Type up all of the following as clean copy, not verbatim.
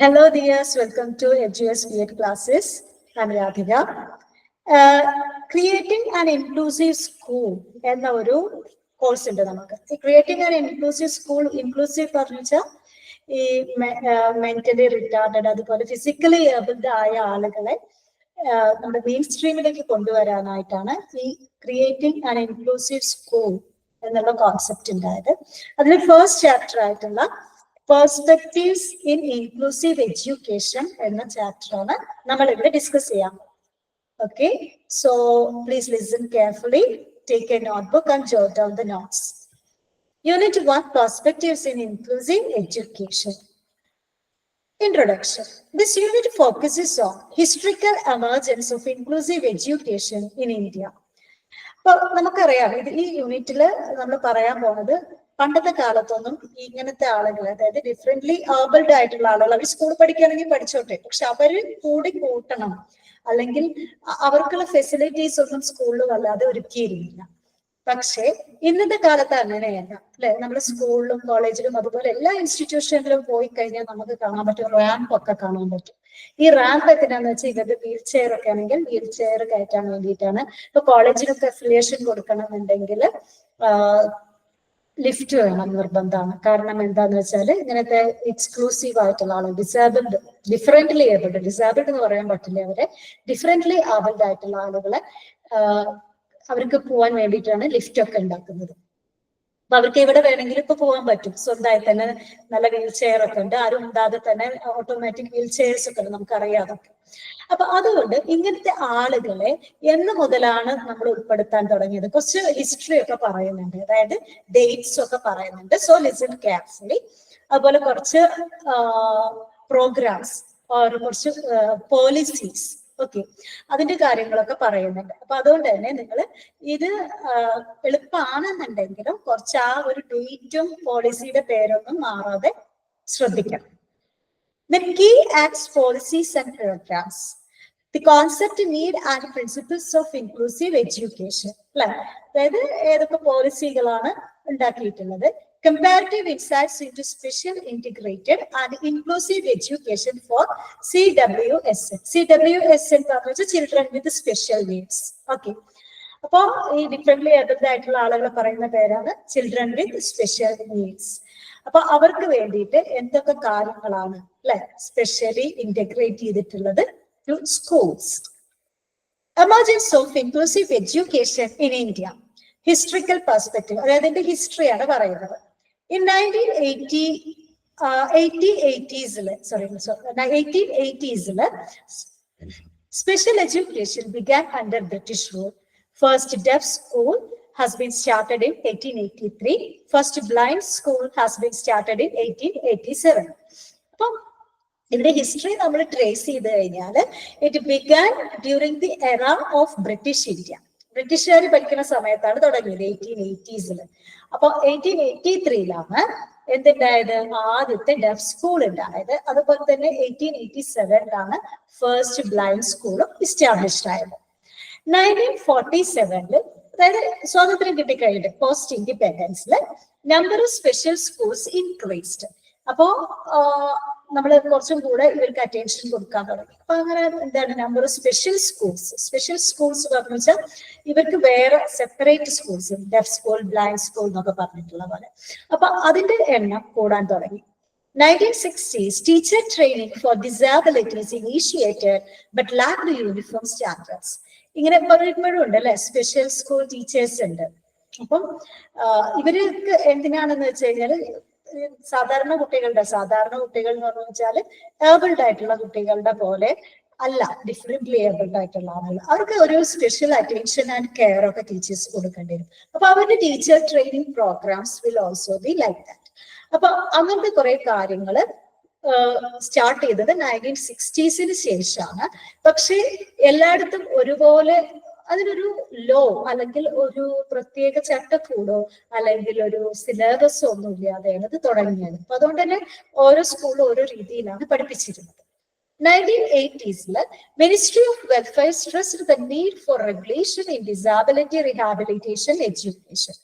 Hello, dears. Welcome to EduS B.Ed classes. I'm Radhika. Creating an inclusive school എന്ന ഒരു course ഉണ്ട് നമുക്ക്. Creating an inclusive school, inclusive പറഞ്ഞാൽ ഈ mentally retarded അതുപോലെ ഫിസിക്കലി ഏബിൾഡ് ആയ ആളുകളെ നമ്മുടെ മെയിൻ സ്ട്രീമിലേക്ക് കൊണ്ടുവരാനായിട്ടാണ് ഈ ക്രിയേറ്റിംഗ് ആൻ ഇൻക്ലൂസീവ് സ്കൂൾ എന്നുള്ള കോൺസെപ്റ്റ് ഉണ്ടായത്. അതിൽ ഫസ്റ്റ് ചാപ്റ്റർ ആയിട്ടുള്ള പെർസ്പെക്റ്റീവ്സ് ഇൻ ഇൻക്ലൂസീവ് എഡ്യൂക്കേഷൻ എന്ന ചാപ്റ്ററാണ് നമ്മൾ ഇവിടെ ഡിസ്കസ് ചെയ്യാം. Okay, so please listen carefully, take a notebook and jot down the notes. Unit 1, Perspectives in Inclusive Education. Introduction. This unit focuses on historical emergence of inclusive education in India. അപ്പോൾ നമുക്കറിയാം ഈ യൂണിറ്റിൽ നമ്മൾ പറയാൻ പോകുന്നത് പണ്ടത്തെ കാലത്തൊന്നും ഇങ്ങനത്തെ ആളുകൾ, അതായത് ഡിഫറെന്റ്ലി ഏബിൾഡ് ആയിട്ടുള്ള ആളുകൾ, അവർ സ്കൂൾ പഠിക്കുകയാണെങ്കിൽ പഠിച്ചോട്ടെ, പക്ഷെ അവര് കൂടി കൂട്ടണം, അല്ലെങ്കിൽ അവർക്കുള്ള ഫെസിലിറ്റീസ് ഒന്നും സ്കൂളിൽ വല്ലാതെ ഒരുക്കിയിരുന്നില്ല. പക്ഷെ ഇന്നത്തെ കാലത്ത് അങ്ങനെയല്ല അല്ലെ. നമ്മുടെ സ്കൂളിലും കോളേജിലും അതുപോലെ എല്ലാ ഇൻസ്റ്റിറ്റ്യൂഷനിലും പോയി കഴിഞ്ഞാൽ നമുക്ക് കാണാൻ പറ്റും, റാമ്പ് ഒക്കെ കാണാൻ പറ്റും. ഈ റാമ്പ് എത്തിനാന്ന് വെച്ചാൽ ഇവരുടെ വീൽ ചെയർ ഒക്കെ ആണെങ്കിൽ വീൽ ചെയർ കയറ്റാൻ വേണ്ടിയിട്ടാണ്. ഇപ്പൊ കോളേജിനൊക്കെ അഫിലിയേഷൻ കൊടുക്കണമെന്നുണ്ടെങ്കിൽ ലിഫ്റ്റ് വേണം, നിർബന്ധമാണ്. കാരണം എന്താന്ന് വെച്ചാൽ ഇങ്ങനത്തെ എക്സ്ക്ലൂസീവ് ആയിട്ടുള്ള ആളുകൾ, ഡിസേബിൾഡ്, ഡിഫറെന്റ്ലി ഏബിൾഡ്, ഡിസേബിൾഡ് എന്ന് പറയാൻ പറ്റില്ല, അവരെ ഡിഫറെന്റ്ലി ഏബിൾഡ് ആയിട്ടുള്ള ആളുകളെ അവർക്ക് പോകാൻ വേണ്ടിയിട്ടാണ് ലിഫ്റ്റ് ഒക്കെ ഉണ്ടാക്കുന്നത്. അപ്പൊ അവർക്ക് എവിടെ വേണമെങ്കിലും ഇപ്പൊ പോകാൻ പറ്റും. സ്വന്തമായി തന്നെ നല്ല വീൽ ചെയർ ഒക്കെ ഉണ്ട്, ആരും ഉണ്ടാതെ തന്നെ ഓട്ടോമാറ്റിക് വീൽ ചെയർസ് ഒക്കെ ഉണ്ട്, നമുക്കറിയാതൊക്കെ. അപ്പൊ അതുകൊണ്ട് ഇങ്ങനത്തെ ആളുകളെ എന്ന് മുതലാണ് നമ്മൾ ഉൾപ്പെടുത്താൻ തുടങ്ങിയത്? കുറച്ച് ഹിസ്റ്ററി ഒക്കെ പറയുന്നുണ്ട്, അതായത് ഡേറ്റ്സ് ഒക്കെ പറയുന്നുണ്ട്. So listen carefully. അതുപോലെ കുറച്ച് പ്രോഗ്രാംസ്, കുറച്ച് പോളിസീസ്, ഓക്കെ, അതിന്റെ കാര്യങ്ങളൊക്കെ പറയുന്നുണ്ട്. അപ്പൊ അതുകൊണ്ട് തന്നെ നിങ്ങൾ ഇത് എളുപ്പമാണെന്നുണ്ടെങ്കിലും കുറച്ച് ആ ഒരു ഡേറ്റും പോളിസിയുടെ പേരൊന്നും മാറാതെ ശ്രദ്ധിക്കണം. The key acts, policies and programs. The concept, need and principles of inclusive education. അതായത് ഏതൊക്കെ പോളിസികളാണ് ഉണ്ടാക്കിയിട്ടുള്ളത്? Comparative insights into special integrated and inclusive education for CWSN. CWSN പറഞ്ഞാൽ children with special needs. Okay, അപ്പോ ഈ ഡിഫറെന്റ്ലി ഏബിൾഡ് ആയിട്ടുള്ള ആളുകളെ പറയുന്ന പേരാണ് ചിൽഡ്രൻ വിത്ത് സ്പെഷ്യൽ നീഡ്സ്. അപ്പൊ അവർക്ക് വേണ്ടിയിട്ട് എന്തൊക്കെ കാര്യങ്ങളാണ് അല്ലെ സ്പെഷ്യലി ഇന്റഗ്രേറ്റ് ചെയ്തിട്ടുള്ളത് to schools. Emergence of inclusive education in India. Historical perspective, അതായത് ഇതിന്റെ ഹിസ്റ്ററിയാണ് പറയുന്നത്. In 1880s, special education began under British rule. First deaf school has been started in 1883. First blind school has been started in 1887. അപ്പം ഇതിന്റെ history നമ്മൾ trace ചെയ്ത് കഴിഞ്ഞാൽ it began during the എറ of British India. ബ്രിട്ടീഷുകാർ ഭരിക്കുന്ന സമയത്താണ് തുടങ്ങിയത്, 1880s. അപ്പൊ 1883 എന്തുണ്ടായത്? ആദ്യത്തെ ഡെഫ് സ്കൂൾ ഉണ്ടായത്. അതുപോലെ തന്നെ 1887 ഫസ്റ്റ് ബ്ലൈൻഡ് സ്കൂളും എസ്റ്റാബ്ലിഷ്ഡ് ആയത്. 1947 അതായത് സ്വാതന്ത്ര്യം കിട്ടിക്കഴിഞ്ഞിട്ട് പോസ്റ്റ് ഇൻഡിപെൻഡൻസില് number of special schools increased. അപ്പോ നമ്മൾ കുറച്ചും കൂടെ ഇവർക്ക് അറ്റൻഷൻ കൊടുക്കാൻ തുടങ്ങി. അപ്പൊ അങ്ങനെ എന്താണ് നമ്പർ ഓഫ് സ്പെഷ്യൽ സ്കൂൾസ് പറഞ്ഞു വെച്ചാൽ ഇവർക്ക് വേറെ separate schools, deaf school, blind school എന്നൊക്കെ പറഞ്ഞിട്ടുള്ള പോലെ. അപ്പൊ അതിന്റെ എണ്ണം കൂടാൻ തുടങ്ങി. 1960s, teacher training for disabilities initiated but lacked uniform standards. ഇങ്ങനെ പറയുമ്പോഴും ഉണ്ട് അല്ലെ, സ്പെഷ്യൽ സ്കൂൾ ടീച്ചേഴ്സ് ഉണ്ട്. അപ്പം ഇവർക്ക് എന്തിനാണെന്ന് വെച്ച് കഴിഞ്ഞാൽ സാധാരണ കുട്ടികൾ എന്ന് പറഞ്ഞു വെച്ചാല് ഏബിൾഡ് ആയിട്ടുള്ള കുട്ടികളുടെ പോലെ അല്ല, ഡിഫറെന്റ്ലി ഏബിൾഡ് ആയിട്ടുള്ള ആളുകൾ, അവർക്ക് ഒരു സ്പെഷ്യൽ അറ്റൻഷൻ ആൻഡ് കെയർ ഒക്കെ ടീച്ചേഴ്സ് കൊടുക്കേണ്ടി വരും. അപ്പൊ അവരുടെ teacher training programmes will also be like that. അപ്പൊ അങ്ങനത്തെ കുറെ കാര്യങ്ങള് സ്റ്റാർട്ട് ചെയ്തത് 1960s ശേഷമാണ്. പക്ഷെ എല്ലായിടത്തും ഒരുപോലെ അതിനൊരു ലോ അല്ലെങ്കിൽ ഒരു പ്രത്യേക ചട്ടക്കൂടോ അല്ലെങ്കിൽ ഒരു സിലബസോ ഒന്നും ഇല്ലാതെയാണ് ഇത് തുടങ്ങിയത്. അപ്പൊ അതുകൊണ്ട് തന്നെ ഓരോ സ്കൂളും ഓരോ രീതിയിലാണ് പഠിപ്പിച്ചിരുന്നത്. 1980s, Ministry of Welfare stressed the need for regulation in disability rehabilitation education.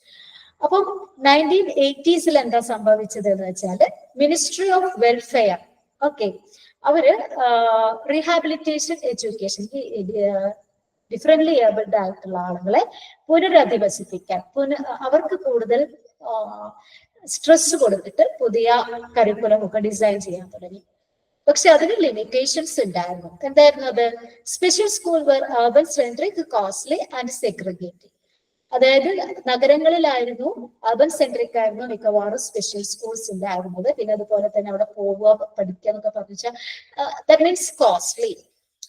അപ്പം 1980s എന്താ സംഭവിച്ചത് എന്ന് വെച്ചാല് മിനിസ്ട്രി ഓഫ് വെൽഫെയർ ഓക്കെ, അവര് റീഹാബിലിറ്റേഷൻ എഡ്യൂക്കേഷൻ, ഡിഫറെന്റ്ലി ഏബിൾഡ് ആയിട്ടുള്ള ആളുകളെ പുനരധിവസിപ്പിക്കാൻ, അവർക്ക് കൂടുതൽ സ്ട്രെസ് കൊടുത്തിട്ട് പുതിയ കരിക്കുലം ഒക്കെ ഡിസൈൻ ചെയ്യാൻ തുടങ്ങി. പക്ഷെ അതിന് ലിമിറ്റേഷൻസ് ഉണ്ടായിരുന്നു. എന്തായിരുന്നു അത്? Special school were urban centric, costly and segregated. അതായത് നഗരങ്ങളിലായിരുന്നു, അർബൻ സെൻട്രിക് ആയിരുന്നു മിക്കവാറും സ്പെഷ്യൽ സ്കൂൾസ് ഉണ്ടായിരുന്നത്. പിന്നെ അതുപോലെ തന്നെ അവിടെ പോവുക പഠിക്കുക എന്നൊക്കെ പറഞ്ഞാൽ that means costly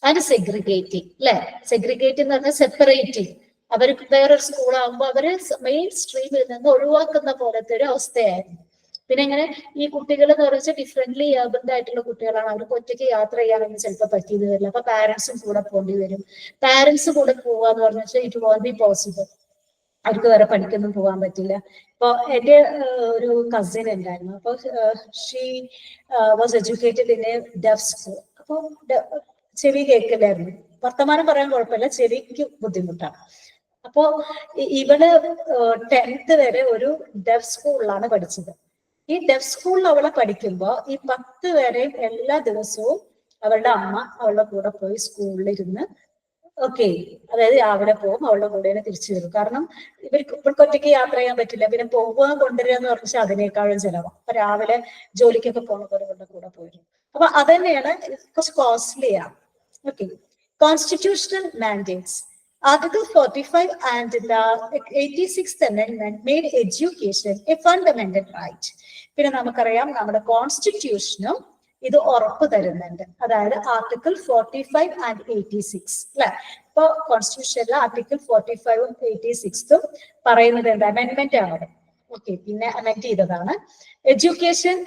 and segregating, അല്ലെ? സെഗ്രിഗേറ്റ് എന്ന് പറഞ്ഞാൽ സെപ്പറേറ്റിംഗ്. അവർക്ക് വേറൊരു സ്കൂളാകുമ്പോൾ അവര് മെയിൻ സ്ട്രീമിൽ നിന്ന് ഒഴിവാക്കുന്ന പോലത്തെ ഒരു അവസ്ഥയായിരുന്നു. പിന്നെ ഇങ്ങനെ ഈ കുട്ടികൾ എന്ന് പറഞ്ഞാൽ ഡിഫറെന്റ്ലി ഏബിൾഡ് ആയിട്ടുള്ള കുട്ടികളാണ്. അവർക്ക് ഒറ്റയ്ക്ക് യാത്ര ചെയ്യാനൊന്നും ചിലപ്പോൾ പറ്റിയെന്ന് വരില്ല. അപ്പൊ പാരന്റ്സും കൂടെ പോകേണ്ടി വരും. പാരന്റ്സ് കൂടെ പോവാന്ന് പറഞ്ഞാൽ ഇറ്റ് വോണ്ട് ബി പോസിബിൾ. അവർക്ക് വേറെ പണിക്കൊന്നും പോകാൻ പറ്റില്ല. ഇപ്പൊ എന്റെ ഒരു കസിൻ ഉണ്ടായിരുന്നു. അപ്പൊ she was educated in A def school. അപ്പൊ ചെവി കേൾക്കില്ലായിരുന്നു. വർത്തമാനം പറയാൻ കുഴപ്പമില്ല, ചെവിക്ക് ബുദ്ധിമുട്ടാണ്. അപ്പോ ഇവള് 10th വരെ ഒരു ഡെഫ് സ്കൂളിലാണ് പഠിച്ചത്. ഈ ഡെഫ് സ്കൂളിൽ അവളെ പഠിക്കുമ്പോ ഈ 10 വരെയും എല്ലാ ദിവസവും അവളുടെ അമ്മ അവളുടെ കൂടെ പോയി സ്കൂളിലിരുന്ന്, ഓക്കെ, അതായത് രാവിലെ പോകും, അവളുടെ കൂടെ തിരിച്ചു വരും. കാരണം ഇവർക്ക് ഒറ്റയ്ക്ക് യാത്ര ചെയ്യാൻ പറ്റില്ല. പിന്നെ പോകുക കൊണ്ടുവരിക എന്ന് പറഞ്ഞാൽ അതിനേക്കാളും ചെലവാണ്. അപ്പൊ രാവിലെ ജോലിക്കൊക്കെ പോകുന്ന പോലെ ഇവരുടെ കൂടെ പോയിരുന്നു. അപ്പൊ അതന്നെയാണ് കുറച്ച് കോസ്റ്റ്ലിയാണ്. Okay, constitutional mandates. Article 45 and the 86th Amendment made education a fundamental right. പിന്നെ നമുക്കറിയാം നമ്മുടെ കോൺസ്റ്റിറ്റ്യൂഷനും ഇത് ഉറപ്പ് തരുന്നുണ്ട്. അതായത് ആർട്ടിക്കിൾ 45 ആൻഡ് 86, അല്ലെ? ഇപ്പൊ കോൺസ്റ്റിറ്റ്യൂഷനിലെ ആർട്ടിക്കിൾ 45ഉം 86ഉം പറയുന്നത് എന്താ? അമെൻമെന്റ് ആണ്. ഓക്കെ, പിന്നെ അമെൻഡ് ചെയ്തതാണ്. Education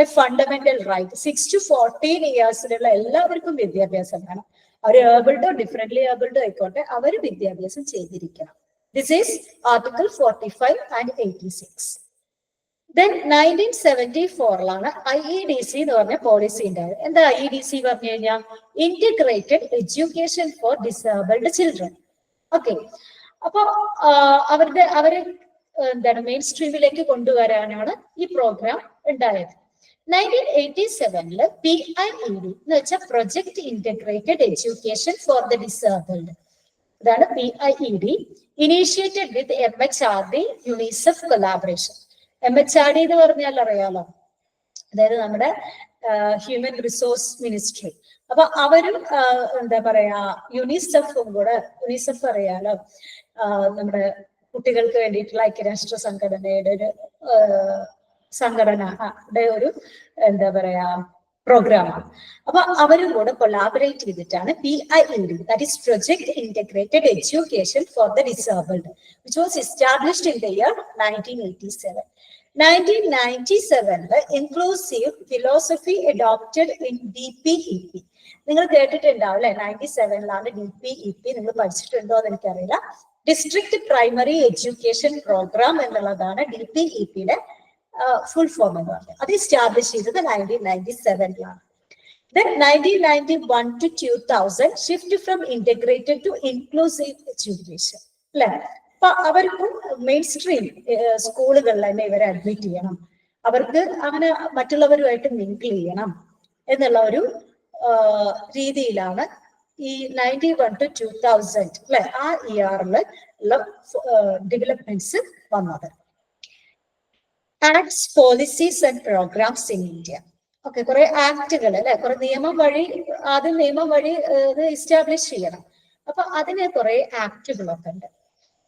a fundamental right. 6 to 14 ഇയേഴ്സിലുള്ള എല്ലാവർക്കും വിദ്യാഭ്യാസം വേണം. അവർ ഏബിൾഡോ ഡിഫറെന്റ്ലി ഏബിൾഡോ ആയിക്കോട്ടെ, അവർ വിദ്യാഭ്യാസം ചെയ്തിരിക്കണം. This is article 45 and 86. Then 1974ലാണ് IEDC എന്ന് പറഞ്ഞ പോളിസി ഉണ്ടായത്. എന്താ IEDC പറഞ്ഞു കഴിഞ്ഞാൽ? Integrated education for disabled children. Okay, അപ്പൊ അവരെ എന്താണ് മെയിൻ സ്ട്രീമിലേക്ക് കൊണ്ടുവരാനാണ് ഈ പ്രോഗ്രാം ഉണ്ടായത്. 1987 PIED എന്ന് വെച്ചാൽ project integrated education four the disabled. അതാണ് PIED, ഇനീഷ്യേറ്റഡ് വിത്ത് MHRD യുണിസെഫ് കൊളാബറേഷൻ. MHRD എന്ന് പറഞ്ഞാൽ അറിയാലോ, അതായത് നമ്മുടെ ഹ്യൂമൻ റിസോഴ്സ് മിനിസ്ട്രി. അപ്പൊ അവരും എന്താ പറയാ യുണിസെഫും കൂടെ, യുണിസെഫ് അറിയാലോ, നമ്മുടെ കുട്ടികൾക്ക് വേണ്ടിയിട്ടുള്ള ഐക്യരാഷ്ട്ര സംഘടനയുടെ ഒരു സംഘടനയുടെ ഒരു എന്താ പറയാ പ്രോഗ്രാമാണ്. അപ്പൊ അവരും കൂടെ കൊളാബറേറ്റ് ചെയ്തിട്ടാണ് PIED, that is project integrated education four the disabled, which was established in the year 1987. 1997 inclusive philosophy adopted in DPEP. നിങ്ങൾ കേട്ടിട്ടുണ്ടാവും അല്ലെ? 97ലാണ് DPEP. നിങ്ങൾ പഠിച്ചിട്ടുണ്ടോ എന്ന് എനിക്കറിയില്ല. ഡിസ്ട്രിക്ട് പ്രൈമറി എഡ്യൂക്കേഷൻ പ്രോഗ്രാം എന്നുള്ളതാണ് DPEPയുടെ ഫുൾ ഫോം എന്ന് പറഞ്ഞത്. അത് എസ്റ്റാബ്ലിഷ് ചെയ്തത് 1997ലാണ്. Then 1991 to 2000 shift from integrated to inclusive education. അല്ലെ? അപ്പൊ അവർക്കും മെയിൻ സ്ട്രീം സ്കൂളുകളിൽ തന്നെ ഇവരെ അഡ്മിറ്റ് ചെയ്യണം, അവർക്ക് അങ്ങനെ മറ്റുള്ളവരുമായിട്ട് മിങ്കിൾ ചെയ്യണം എന്നുള്ള ഒരു രീതിയിലാണ് ഈ 91 to 2000 അല്ലെ ആ ഇയറിൽ ഉള്ള ഡെവലപ്മെന്റ്സ് വന്നത്. Acts, policies and programmes in India. Okay, കുറെ ആക്ടുകൾ അല്ലെ, കുറെ നിയമം വഴി, ആദ്യം നിയമം വഴി ഇത് എസ്റ്റാബ്ലിഷ് ചെയ്യണം. അപ്പൊ അതിന് കുറെ ആക്ടുകളൊക്കെ ഉണ്ട്.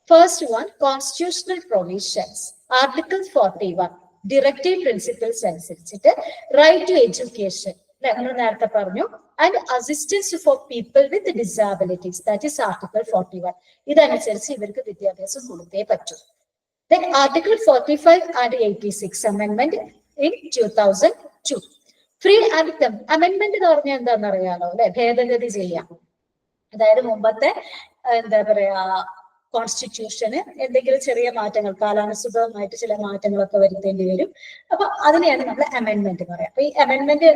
First one, constitutional provisions. Article 41 directive principles അനുസരിച്ചിട്ട് റൈറ്റ് ടു എഡ്യൂക്കേഷൻ, നമ്മൾ നേരത്തെ പറഞ്ഞു, and assistance for people with disabilities, that is article 41. ഇതനുസരിച്ച് ഇവർക്ക് വിദ്യാഭ്യാസം കൊടുത്തേ പറ്റൂ. Then Article 45 and 86 Amendment in 2002. Free and Amendment എന്ന് പറഞ്ഞാൽ എന്താണെന്ന് അറിയാലോ അല്ലെ? ഭേദഗതി ചെയ്യാം. അതായത് മുമ്പത്തെ എന്താ പറയാ കോൺസ്റ്റിറ്റ്യൂഷന് എന്തെങ്കിലും ചെറിയ മാറ്റങ്ങൾ, കാലാനുസൃതമായിട്ട് ചില മാറ്റങ്ങളൊക്കെ വരുത്തേണ്ടി വരും. അപ്പൊ അതിനെയാണ് നമ്മൾ അമെൻമെന്റ് പറയാം. അപ്പൊ ഈ അമെൻമെന്റ്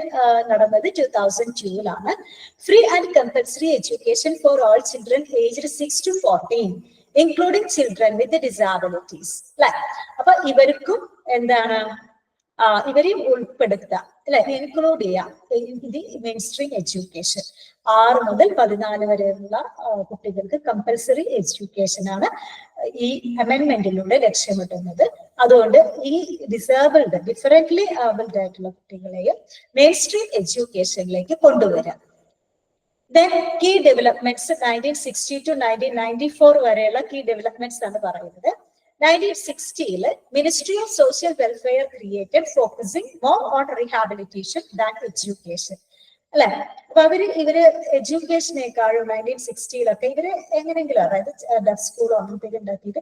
നടന്നത് 2002ലാണ്. Free and compulsory education for all children aged 6 to 14, including children with ഡിസാബിലിറ്റീസ്. അല്ലെ? അപ്പൊ ഇവർക്കും എന്താണ് ഇവരെയും ഉൾപ്പെടുത്തുക അല്ലെ, ഇൻക്ലൂഡ് ചെയ്യാം in the main stream education. 6 മുതൽ 14 വരെയുള്ള കുട്ടികൾക്ക് കമ്പൽസറി എഡ്യൂക്കേഷൻ ആണ് ഈ അമെൻമെന്റിലൂടെ ലക്ഷ്യമിടുന്നത്. അതുകൊണ്ട് ഈ ഡിഫറെന്റ്ലി ആബിൾഡ് ആയിട്ടുള്ള കുട്ടികളെയും മെയിൻ സ്ട്രീം എഡ്യൂക്കേഷനിലേക്ക് കൊണ്ടുവരാം. Then key developments 1960 to 1994 വരെയുള്ള key developments ആണ് പറയുന്നത്. 1960 Ministry of Social Welfare created, focusing more on rehabilitation than education. അല്ലെ, അപ്പൊ ഇവര് എഡ്യൂക്കേഷനേക്കാളും 1960 ഇവര് എങ്ങനെയെങ്കിലും, അതായത് സ്കൂളോ അങ്ങനത്തേക്ക് ഉണ്ടാക്കിയിട്ട്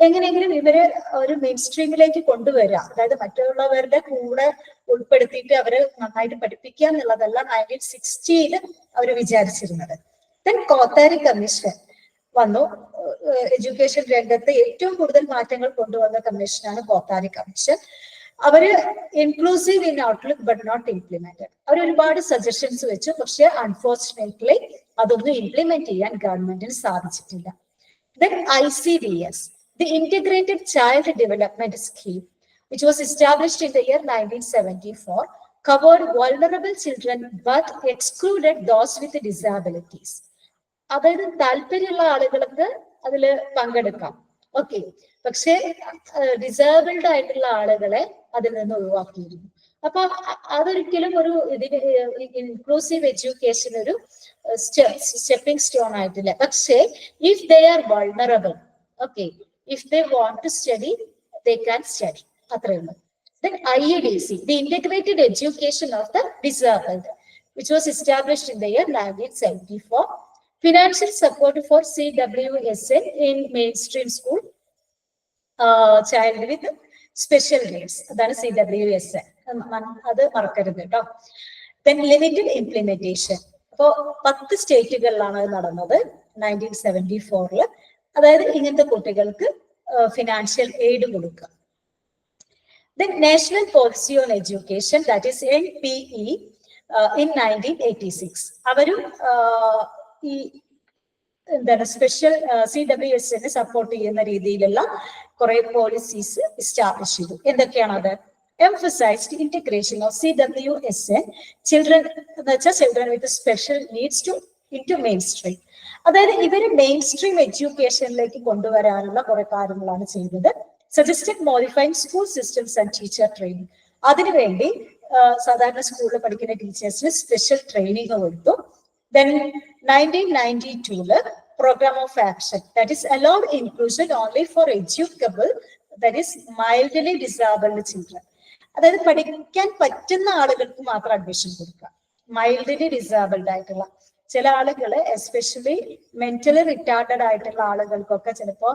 എങ്ങനെയെങ്കിലും ഇവര് ഒരു മെയിൻ സ്ട്രീമിലേക്ക് കൊണ്ടുവരിക, അതായത് മറ്റുള്ളവരുടെ കൂടെ ഉൾപ്പെടുത്തിയിട്ട് അവരെ നന്നായിട്ട് പഠിപ്പിക്കുക എന്നുള്ളതല്ല 1960 അവര് വിചാരിച്ചിരുന്നത്. ദെൻ കോത്താരി കമ്മീഷൻ വന്നു. എഡ്യൂക്കേഷൻ രംഗത്ത് ഏറ്റവും കൂടുതൽ മാറ്റങ്ങൾ കൊണ്ടുവന്ന കമ്മീഷനാണ് കോത്താരി കമ്മീഷൻ. അവര് inclusive in outlook but not implemented. അവർ ഒരുപാട് സജഷൻസ് വെച്ചു, പക്ഷെ അൺഫോർച്ചുനേറ്റ്ലി അതൊന്നും ഇംപ്ലിമെന്റ് ചെയ്യാൻ ഗവൺമെന്റിന് സാധിച്ചിട്ടില്ല. Then ICDS, the integrated child development scheme, which was established in the year 1974, covered vulnerable children but excluded those with disabilities. അതായത് താല്പര്യമുള്ള ആളുകൾക്ക് അതിൽ പങ്കെടുക്കാം, ഓക്കെ, പക്ഷെ ഡിസേബിൾഡ് ആയിട്ടുള്ള ആളുകളെ അതിൽ നിന്ന് ഒഴിവാക്കിയിരുന്നു. അപ്പൊ അതൊരിക്കലും ഒരു ഇതിന് ഇൻക്ലൂസീവ് എഡ്യൂക്കേഷൻ ഒരു സ്റ്റെപ്പിംഗ് സ്റ്റോൺ ആയിട്ടില്ല. പക്ഷേ if they are vulnerable, okay, if they want to study they can study, അത്രയുള്ളൂ. Then IEDC, the Integrated Education of the Disabled, which was established in the year 1974. Financial support for CWSN in mainstream school child with special needs, അതാണ് CWSN, അത് മറക്കരുത് കേട്ടോ. Then limited implementation, അപ്പോ 10 സ്റ്റേറ്റുകളിലാണ് അത് നടന്നത് 1974. അതായത് ഇങ്ങനത്തെ കുട്ടികൾക്ക് ഫിനാൻഷ്യൽ എയ്ഡ് കൊടുക്കുക. Then National Policy on Education, that is NPE, in 1986 അവരും ഈ എന്താണ് സ്പെഷ്യൽ CWSN സപ്പോർട്ട് ചെയ്യുന്ന രീതിയിലുള്ള കുറെ പോളിസീസ് എസ്റ്റാബ്ലിഷ് ചെയ്തു. എന്തൊക്കെയാണ് അത്? Emphasized integration of CWSN children, എന്ന് വെച്ചാൽ children with special needs into mainstream. അതായത് ഇവര് മെയിൻ സ്ട്രീം എഡ്യൂക്കേഷനിലേക്ക് കൊണ്ടുവരാനുള്ള കുറെ കാര്യങ്ങളാണ് ചെയ്തത്. Suggested modifying school systems and teacher training. അതിനുവേണ്ടി സാധാരണ സ്കൂളിൽ പഠിക്കുന്ന ടീച്ചേഴ്സിന് സ്പെഷ്യൽ ട്രെയിനിങ് കൊടുത്തു. Then 1992 program of action, that is allowed inclusion only for educable, that is mildly disabled children. അതായത് പഠിക്കാൻ പറ്റുന്ന ആളുകൾക്ക് മാത്രം അഡ്മിഷൻ കൊടുക്കുക. മൈൽഡ്ലി ഡിസേബിൾഡ് ആയിട്ടുള്ള ചില ആളുകൾ, എസ്പെഷ്യലി മെന്റലി റിട്ടാർഡഡ് ആയിട്ടുള്ള ആളുകൾക്കൊക്കെ ചിലപ്പോ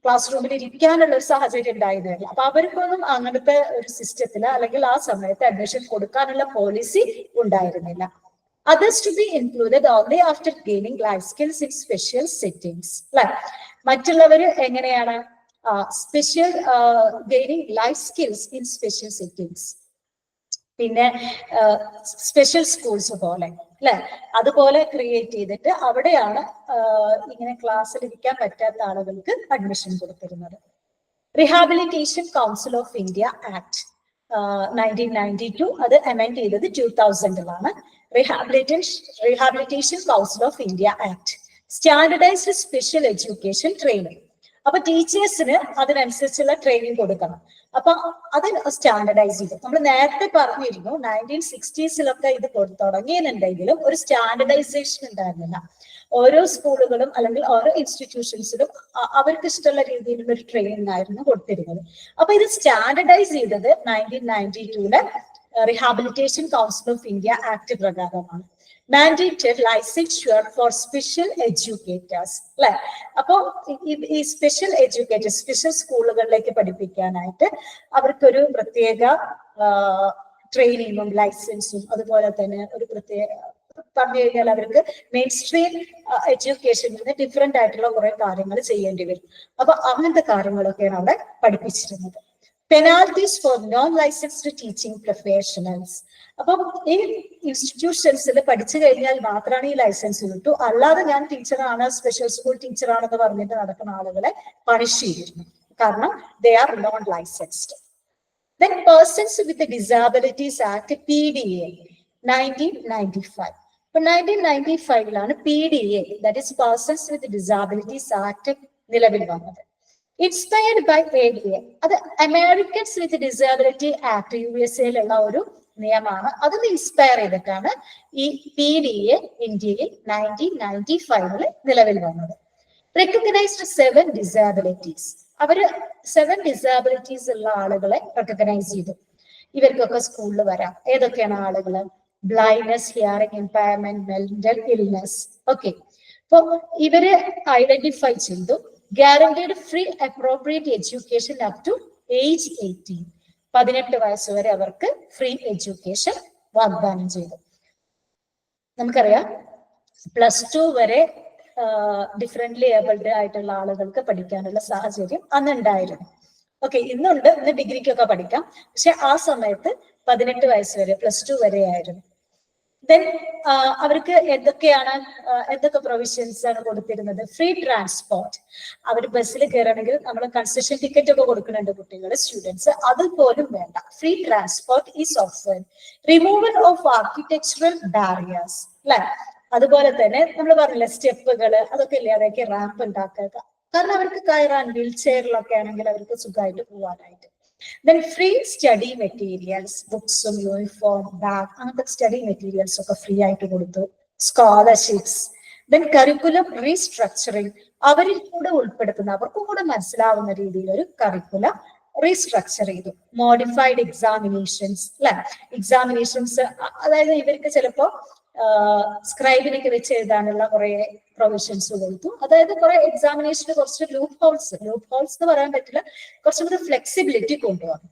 ക്ലാസ് റൂമിൽ ഇരിക്കാനുള്ള ഒരു സാഹചര്യം ഉണ്ടായിരുന്നില്ല. അപ്പൊ അവർക്കൊന്നും അങ്ങനത്തെ ഒരു സിസ്റ്റത്തിൽ അല്ലെങ്കിൽ ആ സമയത്ത് അഡ്മിഷൻ കൊടുക്കാനുള്ള പോളിസി ഉണ്ടായിരുന്നില്ല. Others to be included only after gaining life skills in special settings. അല്ലെ, മറ്റുള്ളവർ എങ്ങനെയാണ് special gaining life skills in special settings, പിന്നെ സ്പെഷ്യൽ സ്കൂൾസ് പോലെ അല്ലെ, അതുപോലെ ക്രിയേറ്റ് ചെയ്തിട്ട് അവിടെയാണ് ഇങ്ങനെ ക്ലാസ്സിൽ ഇരിക്കാൻ പറ്റാത്ത ആളുകൾക്ക് അഡ്മിഷൻ കൊടുത്തിരുന്നത്. Rehabilitation council of India act 1992, അത് അമെൻഡ് ചെയ്തത് 2000-ലാണ്. Rehabilitation council of India act standardized special education training. അപ്പൊ ടീച്ചേഴ്സിന് അതിനനുസരിച്ചുള്ള ട്രെയിനിങ് കൊടുക്കണം. അപ്പൊ അത് സ്റ്റാൻഡർഡൈസ് ചെയ്തു. നമ്മൾ നേരത്തെ പറഞ്ഞിരുന്നു 1960s ഇത് തുടങ്ങിയെന്നുണ്ടെങ്കിലും ഒരു സ്റ്റാൻഡർഡൈസേഷൻ ഉണ്ടായിരുന്നില്ല. ഓരോ സ്കൂളുകളും അല്ലെങ്കിൽ ഓരോ ഇൻസ്റ്റിറ്റ്യൂഷൻസിലും അവർക്ക് ഇഷ്ടമുള്ള രീതിയിലുള്ള ഒരു ട്രെയിനിങ് ആയിരുന്നു കൊടുത്തിരുന്നത്. അപ്പൊ ഇത് സ്റ്റാൻഡർഡൈസ് ചെയ്തത് 1992 rehabilitation council of India act പ്രകാരമാണ്. Mandated licensure for special educators, അല്ലെ. അപ്പോ ഈ സ്പെഷ്യൽ എഡ്യൂക്കേറ്റേഴ്സ് സ്പെഷ്യൽ സ്കൂളുകളിലേക്ക് പഠിപ്പിക്കാനായിട്ട് അവർക്കൊരു പ്രത്യേക ട്രെയിനിങ്ങും ലൈസൻസും അതുപോലെ തന്നെ ഒരു പ്രത്യേക പറഞ്ഞു കഴിഞ്ഞാൽ അവർക്ക് മെയിൻ സ്ട്രീം എഡ്യൂക്കേഷനിൽ നിന്ന് ഡിഫറെന്റ് ആയിട്ടുള്ള കുറെ കാര്യങ്ങൾ ചെയ്യേണ്ടി വരും. അപ്പൊ അങ്ങനത്തെ കാര്യങ്ങളൊക്കെയാണ് അവിടെ പഠിപ്പിച്ചിരുന്നത്. Penalties for non-licensed teaching professionals. അപ്പം ഈ ഇൻസ്റ്റിറ്റ്യൂഷൻസിൽ പഠിച്ചു കഴിഞ്ഞാൽ മാത്രമാണ് ഈ ലൈസൻസ് കിട്ടൂ. അല്ലാതെ ഞാൻ ടീച്ചറാണ്, സ്പെഷ്യൽ സ്കൂൾ ടീച്ചറാണെന്ന് പറഞ്ഞിട്ട് നടക്കുന്ന ആളുകളെ പണിഷ് ചെയ്തിരുന്നു. കാരണം they are non licensed. Then Persons with Disabilities Act, PDA, 1995. ഇപ്പൊ 1995 PDA, that is Persons with Disabilities Act, നിലവിൽ വന്നത്. ഇൻസ്പയർഡ് ബൈ ADA, അത് Americans with disability act USA ഒരു നിയമമാണ്. അതിന് ഇൻസ്പയർ ചെയ്തിട്ടാണ് ഈ PDA ഇന്ത്യയിൽ 1995 നിലവിൽ വന്നത്. റെക്കഗ്നൈസ്ഡ് 7 ഡിസബിലിറ്റീസ്, അവര് 7 ഡിസബിലിറ്റീസ് ഉള്ള ആളുകളെ റെക്കഗ്നൈസ് ചെയ്തു. ഇവർക്കൊക്കെ സ്കൂളിൽ വരാം. ഏതൊക്കെയാണ് ആളുകള്? Blindness, hearing impairment, mental illness. Okay, അപ്പൊ ഇവര് ഐഡന്റിഫൈ ചെയ്തു. Guaranteed free appropriate education up to age 18, 18 വയസ്സ് വരെ അവർക്ക് ഫ്രീ എഡ്യൂക്കേഷൻ വാഗ്ദാനം ചെയ്തു. നമുക്കറിയാം +2 വരെ ഡിഫറെന്റ്ലി ഏബിൾഡ് ആയിട്ടുള്ള ആളുകൾക്ക് പഠിക്കാനുള്ള സാഹചര്യം അന്നുണ്ടായിരുന്നു. ഓക്കെ, ഇന്നുണ്ട്, ഇന്ന് ഡിഗ്രിക്കൊക്കെ പഠിക്കാം. പക്ഷെ ആ സമയത്ത് 18 വയസ്സ് വരെ, +2 വരെ ആയിരുന്നു. ദെൻ അവർക്ക് എന്തൊക്കെ പ്രൊവിഷൻസ് ആണ് കൊടുത്തിരുന്നത്? Free transport. അവർ ബസ്സിൽ കയറണമെങ്കിൽ നമ്മൾ കൺസെഷൻ ടിക്കറ്റ് ഒക്കെ കൊടുക്കുന്നുണ്ട് കുട്ടികൾ, സ്റ്റുഡൻസ്, അതുപോലും വേണ്ട. Free transport is offered. Removal of architectural barriers, അല്ലെ? അതുപോലെ തന്നെ നമ്മൾ പറഞ്ഞില്ല സ്റ്റെപ്പുകൾ, അതൊക്കെ ഇല്ലാതെയൊക്കെ റാമ്പ് ഉണ്ടാക്കുക. കാരണം അവർക്ക് കയറാൻ വീൽ ചെയറിലൊക്കെ ആണെങ്കിൽ അവർക്ക് സുഖമായിട്ട് പോകാനായിട്ട്. Then free study materials, ബുക്സും യൂണിഫോം, ബാഗ്, അങ്ങനത്തെ സ്റ്റഡി മെറ്റീരിയൽസ് ഒക്കെ ഫ്രീ ആയിട്ട് കൊടുത്തു. സ്കോളർഷിപ്സ്. ദെൻ കരിക്കുലം റീസ്ട്രക്ചറിങ്, അവരിൽ കൂടെ ഉൾപ്പെടുത്തുന്ന, അവർക്കും കൂടെ മനസ്സിലാവുന്ന രീതിയിൽ ഒരു കരിക്കുലം റീസ്ട്രക്ചർ ചെയ്തു. മോഡിഫൈഡ് എക്സാമിനേഷൻസ്, അല്ലെ? എക്സാമിനേഷൻസ്, അതായത് ഇവർക്ക് ചിലപ്പോ സ്ക്രൈബിനൊക്കെ വെച്ച് എഴുതാനുള്ള കുറെ പ്രൊവിഷൻസ് കൊടുത്തു. അതായത് കുറെ എക്സാമിനേഷന് കുറച്ച് ലൂപ്പ് ഹോൾസ് എന്ന് പറയാൻ പറ്റില്ല, കുറച്ചും കൂടി ഫ്ലെക്സിബിലിറ്റി കൊണ്ടുവന്നു.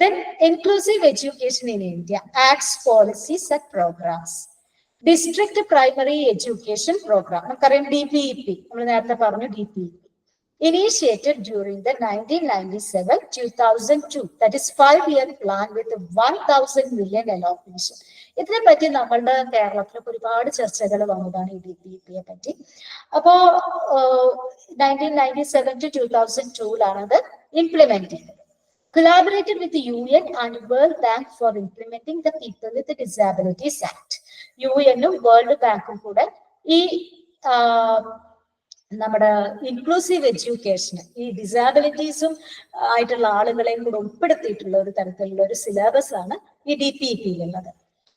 Then inclusive education in India acts, policies and programmes. District primary education programme, നമുക്കറിയാം DPEP, നമ്മൾ നേരത്തെ പറഞ്ഞു DPEP. Initiated during the 1997-2002, that is 5-year plan with 1,000 million allocation. ഇതിനെ പറ്റി നമ്മളുടെ കേരളത്തിൽ ഒരുപാട് ചർച്ചകൾ വന്നതാണ് ഈ DPEP പറ്റി. അപ്പോ 1997-2002 അത് ഇംപ്ലിമെന്റ് ചെയ്തത്. Collaborated with the UN and World Bank for implementing the People with Disabilities Act. UN-ഉം വേൾഡ് ബാങ്കും കൂടെ ഈ നമ്മുടെ ഇൻക്ലൂസീവ് എഡ്യൂക്കേഷൻ, ഈ ഡിസാബിലിറ്റീസും ആയിട്ടുള്ള ആളുകളെയും കൂടെ ഉൾപ്പെടുത്തിയിട്ടുള്ള ഒരു തരത്തിലുള്ള ഒരു സിലബസ് ആണ് ഈ DPEP-യിലുള്ളത്.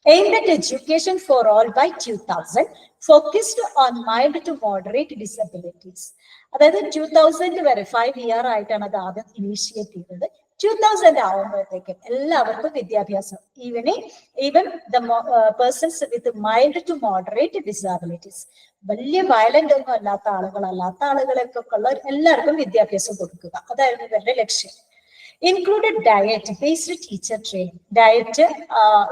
Aimed at education for all by 2000, focused on mild to moderate disabilities. അതായത് 2000 വരെ 5 ഇയർ ആയിട്ടാണ് അത് ആദ്യം ഇനീഷ്യേറ്റ് ചെയ്തത്. 2000 ആവുമ്പോഴത്തേക്കും എല്ലാവർക്കും വിദ്യാഭ്യാസം, even the persons with mild to moderate disabilities, വലിയ വയലന്റ് ഒന്നും അല്ലാത്ത ആളുകളൊക്കെ ഉള്ള എല്ലാവർക്കും വിദ്യാഭ്യാസം കൊടുക്കുക, അതായിരുന്നു ഇവരുടെ ലക്ഷ്യം. Included diet based teacher training. Diet,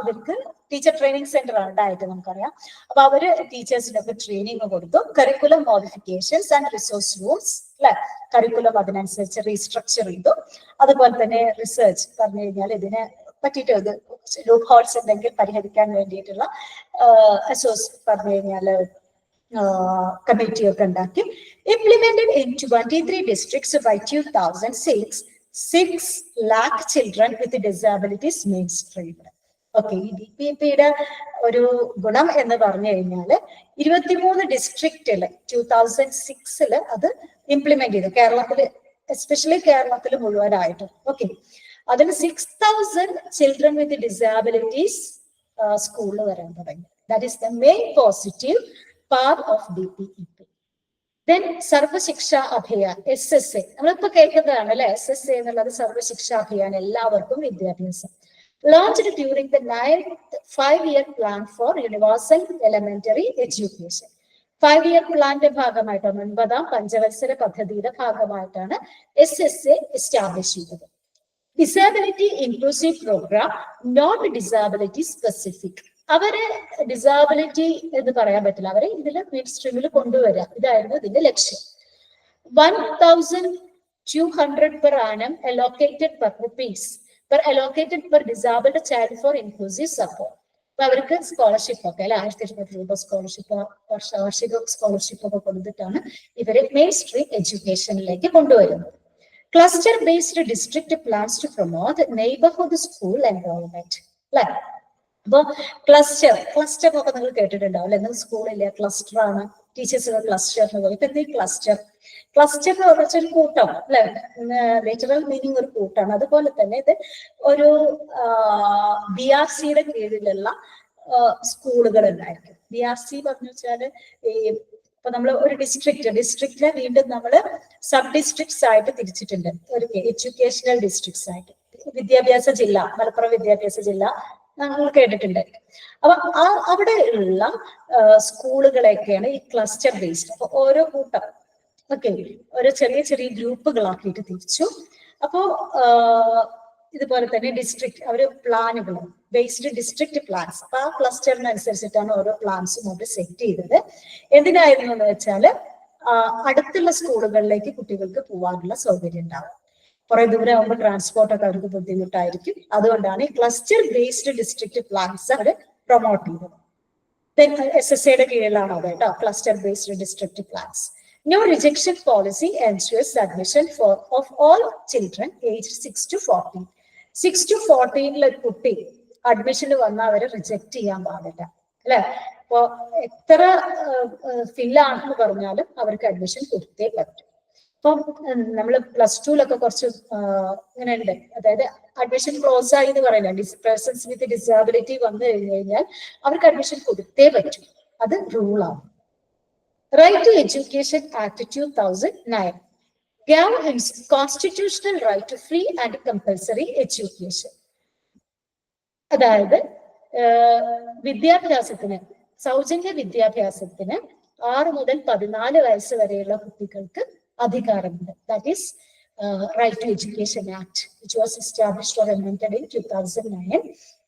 ഇവർക്ക് ടീച്ചർ ട്രെയിനിങ് സെന്റർ ആണ് ഡയറ്റ്, നമുക്കറിയാം. അപ്പൊ അവര് ടീച്ചേഴ്സിനൊക്കെ ട്രെയിനിങ് കൊടുത്തു. Curriculum modifications and resource rooms, അല്ലെ? കരിക്കുലം അതിനനുസരിച്ച് റീസ്ട്രക്ചർ ചെയ്തു. അതുപോലെ തന്നെ റിസർച്ച് പറഞ്ഞു കഴിഞ്ഞാൽ ഇതിനെ പറ്റിയിട്ട് ലൂപ്പ് ഹോൾസ് ഉണ്ടെങ്കിൽ പരിഹരിക്കാൻ വേണ്ടിയിട്ടുള്ള പറഞ്ഞു കഴിഞ്ഞാല് കമ്മിറ്റിയൊക്കെ ഉണ്ടാക്കി. Implemented in 23 districts by 2006. 6 lakh children with disabilities mainstreamed. Okay, ഈ DPEP-യുടെ ഒരു ഗുണം എന്ന് പറഞ്ഞു കഴിഞ്ഞാല് 23 ഡിസ്ട്രിക്റ്റില് 2006 അത് ഇംപ്ലിമെന്റ് ചെയ്തു. കേരളത്തില്, എസ്പെഷ്യലി കേരളത്തിൽ മുഴുവനായിട്ടും. ഓക്കെ, അതിൽ 6000 ചിൽഡ്രൻ വിത്ത് ഡിസാബിലിറ്റീസ് സ്കൂളിൽ വരാൻ തുടങ്ങി. That is the main positive part of DPEP. Then Sarva Shiksha Abhiyan, SSA, നമ്മളിപ്പോ കേൾക്കുന്നതാണ് അല്ലെ, SSA എന്നുള്ളത് സർവശിക്ഷ അഭിയാൻ, എല്ലാവർക്കും വിദ്യാഭ്യാസം. Launched during the 9th 5-year plan for universal elementary education. 5-year പ്ലാന്റെ ഭാഗമായിട്ടാണ്, 9ാം പഞ്ചവത്സര പദ്ധതിയുടെ ഭാഗമായിട്ടാണ് SSA എസ്റ്റാബ്ലിഷ് ചെയ്തത്. Disability inclusive programme, not disability specific. അവരെ ഡിസാബിലിറ്റി എന്ന് പറയാൻ പറ്റില്ല, അവരെ ഇതിൽ മെയിൻ സ്ട്രീമിൽ കൊണ്ടുവരിക, ഇതായിരുന്നു ഇതിന്റെ ലക്ഷ്യം. 1,200 per annum allocated per rupees per allocated per disabled child for inclusive support. അപ്പൊ അവർക്ക് സ്കോളർഷിപ്പ് ഒക്കെ അല്ലെ, 1,800 രൂപ സ്കോളർഷിപ്പ്, വാർഷിക സ്കോളർഷിപ്പ് ഒക്കെ കൊടുത്തിട്ടാണ് ഇവരെ മെയിൻ സ്ട്രീം എഡ്യൂക്കേഷനിലേക്ക് കൊണ്ടുവരുന്നത്. Cluster-based district plans to promote neighborhood school enrollment. അല്ലെ? അപ്പൊ ക്ലസ്റ്റർ ഒക്കെ നിങ്ങൾ കേട്ടിട്ടുണ്ടാവും അല്ലെ? നിങ്ങൾ സ്കൂളിലെ ക്ലസ്റ്റർ ആണ്, ടീച്ചേഴ്സുകൾ ക്ലസ്റ്റർ എന്ന് പറയും. ഇപ്പൊ എന്തെങ്കിലും ക്ലസ്റ്റർ എന്ന് പറഞ്ഞാൽ ഒരു കൂട്ടം അല്ലെ? ലിറ്ററൽ മീനിങ് ഒരു കൂട്ടാണ്. അതുപോലെ തന്നെ ഇത് ഒരു BRCയുടെ കീഴിലുള്ള സ്കൂളുകൾ ഉണ്ടായിരിക്കും. BRC പറഞ്ഞു വെച്ചാല് ഈ ഇപ്പൊ നമ്മൾ ഒരു ഡിസ്ട്രിക്റ്റിനെ വീണ്ടും നമ്മൾ സബ് ഡിസ്ട്രിക്ട്സ് ആയിട്ട് തിരിച്ചിട്ടുണ്ട്. ഒരു എഡ്യൂക്കേഷണൽ ഡിസ്ട്രിക്ട്സ് ആയിട്ട്. വിദ്യാഭ്യാസ ജില്ല, മലപ്പുറം വിദ്യാഭ്യാസ ജില്ല നമ്മൾ കേട്ടിട്ടുണ്ടായിരിക്കും. അപ്പൊ അവിടെ ഉള്ള സ്കൂളുകളെയൊക്കെയാണ് ഈ ക്ലസ്റ്റർ ബേസ്ഡ്. അപ്പൊ ഓരോ കൂട്ടം ഓരോ ചെറിയ ചെറിയ ഗ്രൂപ്പുകളാക്കിയിട്ട് തിരിച്ചു. അപ്പോ ഇതുപോലെ തന്നെ ഡിസ്ട്രിക്ട് അവര് പ്ലാനുകൾ ബേസ്ഡ് ഡിസ്ട്രിക്ട് പ്ലാൻസ്, അപ്പൊ ആ ക്ലസ്റ്ററിനനുസരിച്ചിട്ടാണ് ഓരോ പ്ലാൻസും അവർ സെറ്റ് ചെയ്തത്. എന്തിനായിരുന്നു എന്ന് വെച്ചാല് അടുത്തുള്ള സ്കൂളുകളിലേക്ക് കുട്ടികൾക്ക് പോകാനുള്ള സൗകര്യം ഉണ്ടാവും. കുറെ ദൂരം ആകുമ്പോൾ ട്രാൻസ്പോർട്ടൊക്കെ അവർക്ക് ബുദ്ധിമുട്ടായിരിക്കും. അതുകൊണ്ടാണ് ഈ ക്ലസ്റ്റർ ബേസ്ഡ് ഡിസ്ട്രിക്ട് പ്ലാൻസ് അവർ പ്രൊമോട്ട് ചെയ്തത്. SSAയുടെ കീഴിലാണ് അത് കേട്ടോ, cluster based district plans. No rejection policy ensures admission of all children aged 6 to 14. 6 to 14 ഒരു കുട്ടി അഡ്മിഷന് വന്നാൽ അവരെ റിജക്ട് ചെയ്യാൻ പാടില്ല അല്ലെ? അപ്പൊ എത്ര ഫില്ലാണെന്ന് പറഞ്ഞാലും അവർക്ക് അഡ്മിഷൻ കൊടുത്തേ പറ്റും. അപ്പം നമ്മൾ +2 കുറച്ച് ഇങ്ങനെ ഉണ്ട്, അതായത് അഡ്മിഷൻ ക്ലോസ് ആയി എന്ന് പറയുന്നത് പേഴ്സൺസ് വിത്ത് ഡിസബിലിറ്റി വന്നു കഴിഞ്ഞാൽ അവർക്ക് അഡ്മിഷൻ കൊടുത്തേ പറ്റും. അത് റൂളാണ്. Right to Education Act 2009 gave constitutional right to free and compulsory education. അതായത് വിദ്യാഭ്യാസത്തിന്, സൗജന്യ വിദ്യാഭ്യാസത്തിന് 6 മുതൽ 14 വയസ്സ് വരെയുള്ള കുട്ടികൾക്ക് അധികാരമുണ്ട്. That is Right to Education Act, which was established or amended in 2009,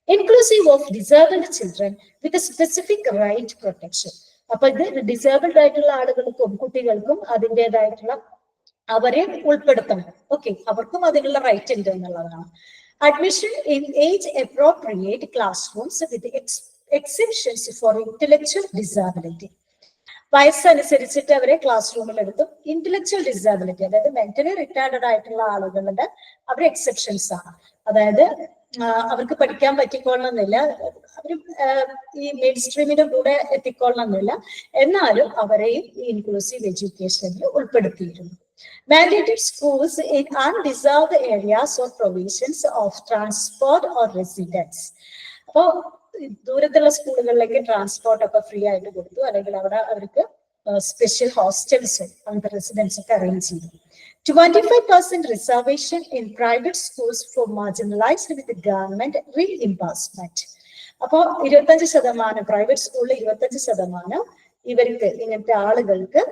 inclusive of disabled children with a specific right protection. അപ്പൊ ഇത് ഡിസേബിൾഡ് ആയിട്ടുള്ള ആളുകൾക്കും കുട്ടികൾക്കും അതിൻ്റെതായിട്ടുള്ള അവരെ ഉൾപ്പെടുത്തണം. അവർക്കും അതിനുള്ള റൈറ്റ് ഉണ്ട് എന്നുള്ളതാണ്. Admission in age appropriate class rooms with exceptions for intellectual disability. വയസ്സനുസരിച്ചിട്ട് അവരെ ക്ലാസ് റൂമിൽ എടുത്തും. ഇന്റലക്ച്വൽ ഡിസബിലിറ്റി അതായത് മെന്റലി റിട്ടാർഡഡ് ആയിട്ടുള്ള ആളുകളുടെ അവർ എക്സെപ്ഷൻസ് ആണ്. അതായത് അവർക്ക് പഠിക്കാൻ പറ്റിക്കൊള്ളണമെന്നില്ല, അവർ ഈ മെയിൻ സ്ട്രീമിന്റെ കൂടെ എത്തിക്കൊള്ളണമെന്നില്ല, എന്നാലും അവരെയും ഈ ഇൻക്ലൂസീവ് എഡ്യൂക്കേഷനിൽ ഉൾപ്പെടുത്തിയിരുന്നു. Mandated schools in undeserved areas or provisions of transport or residence. അപ്പോ ദൂരത്തുള്ള സ്കൂളുകളിലേക്ക് ട്രാൻസ്പോർട്ട് ഒക്കെ ഫ്രീ ആയിട്ട് കൊടുത്തു, അല്ലെങ്കിൽ അവിടെ അവർക്ക് സ്പെഷ്യൽ ഹോസ്റ്റൽസ് അങ്ങനത്തെ റെസിഡൻസ് ഒക്കെ അറേഞ്ച് ചെയ്തു. 25% reservation in private schools for marginalized with government reimbursement. അപ്പോ 25% പ്രൈവറ്റ് സ്കൂളിൽ 25% ഇവർക്ക് ഇങ്ങനത്തെ ആളുകൾക്ക്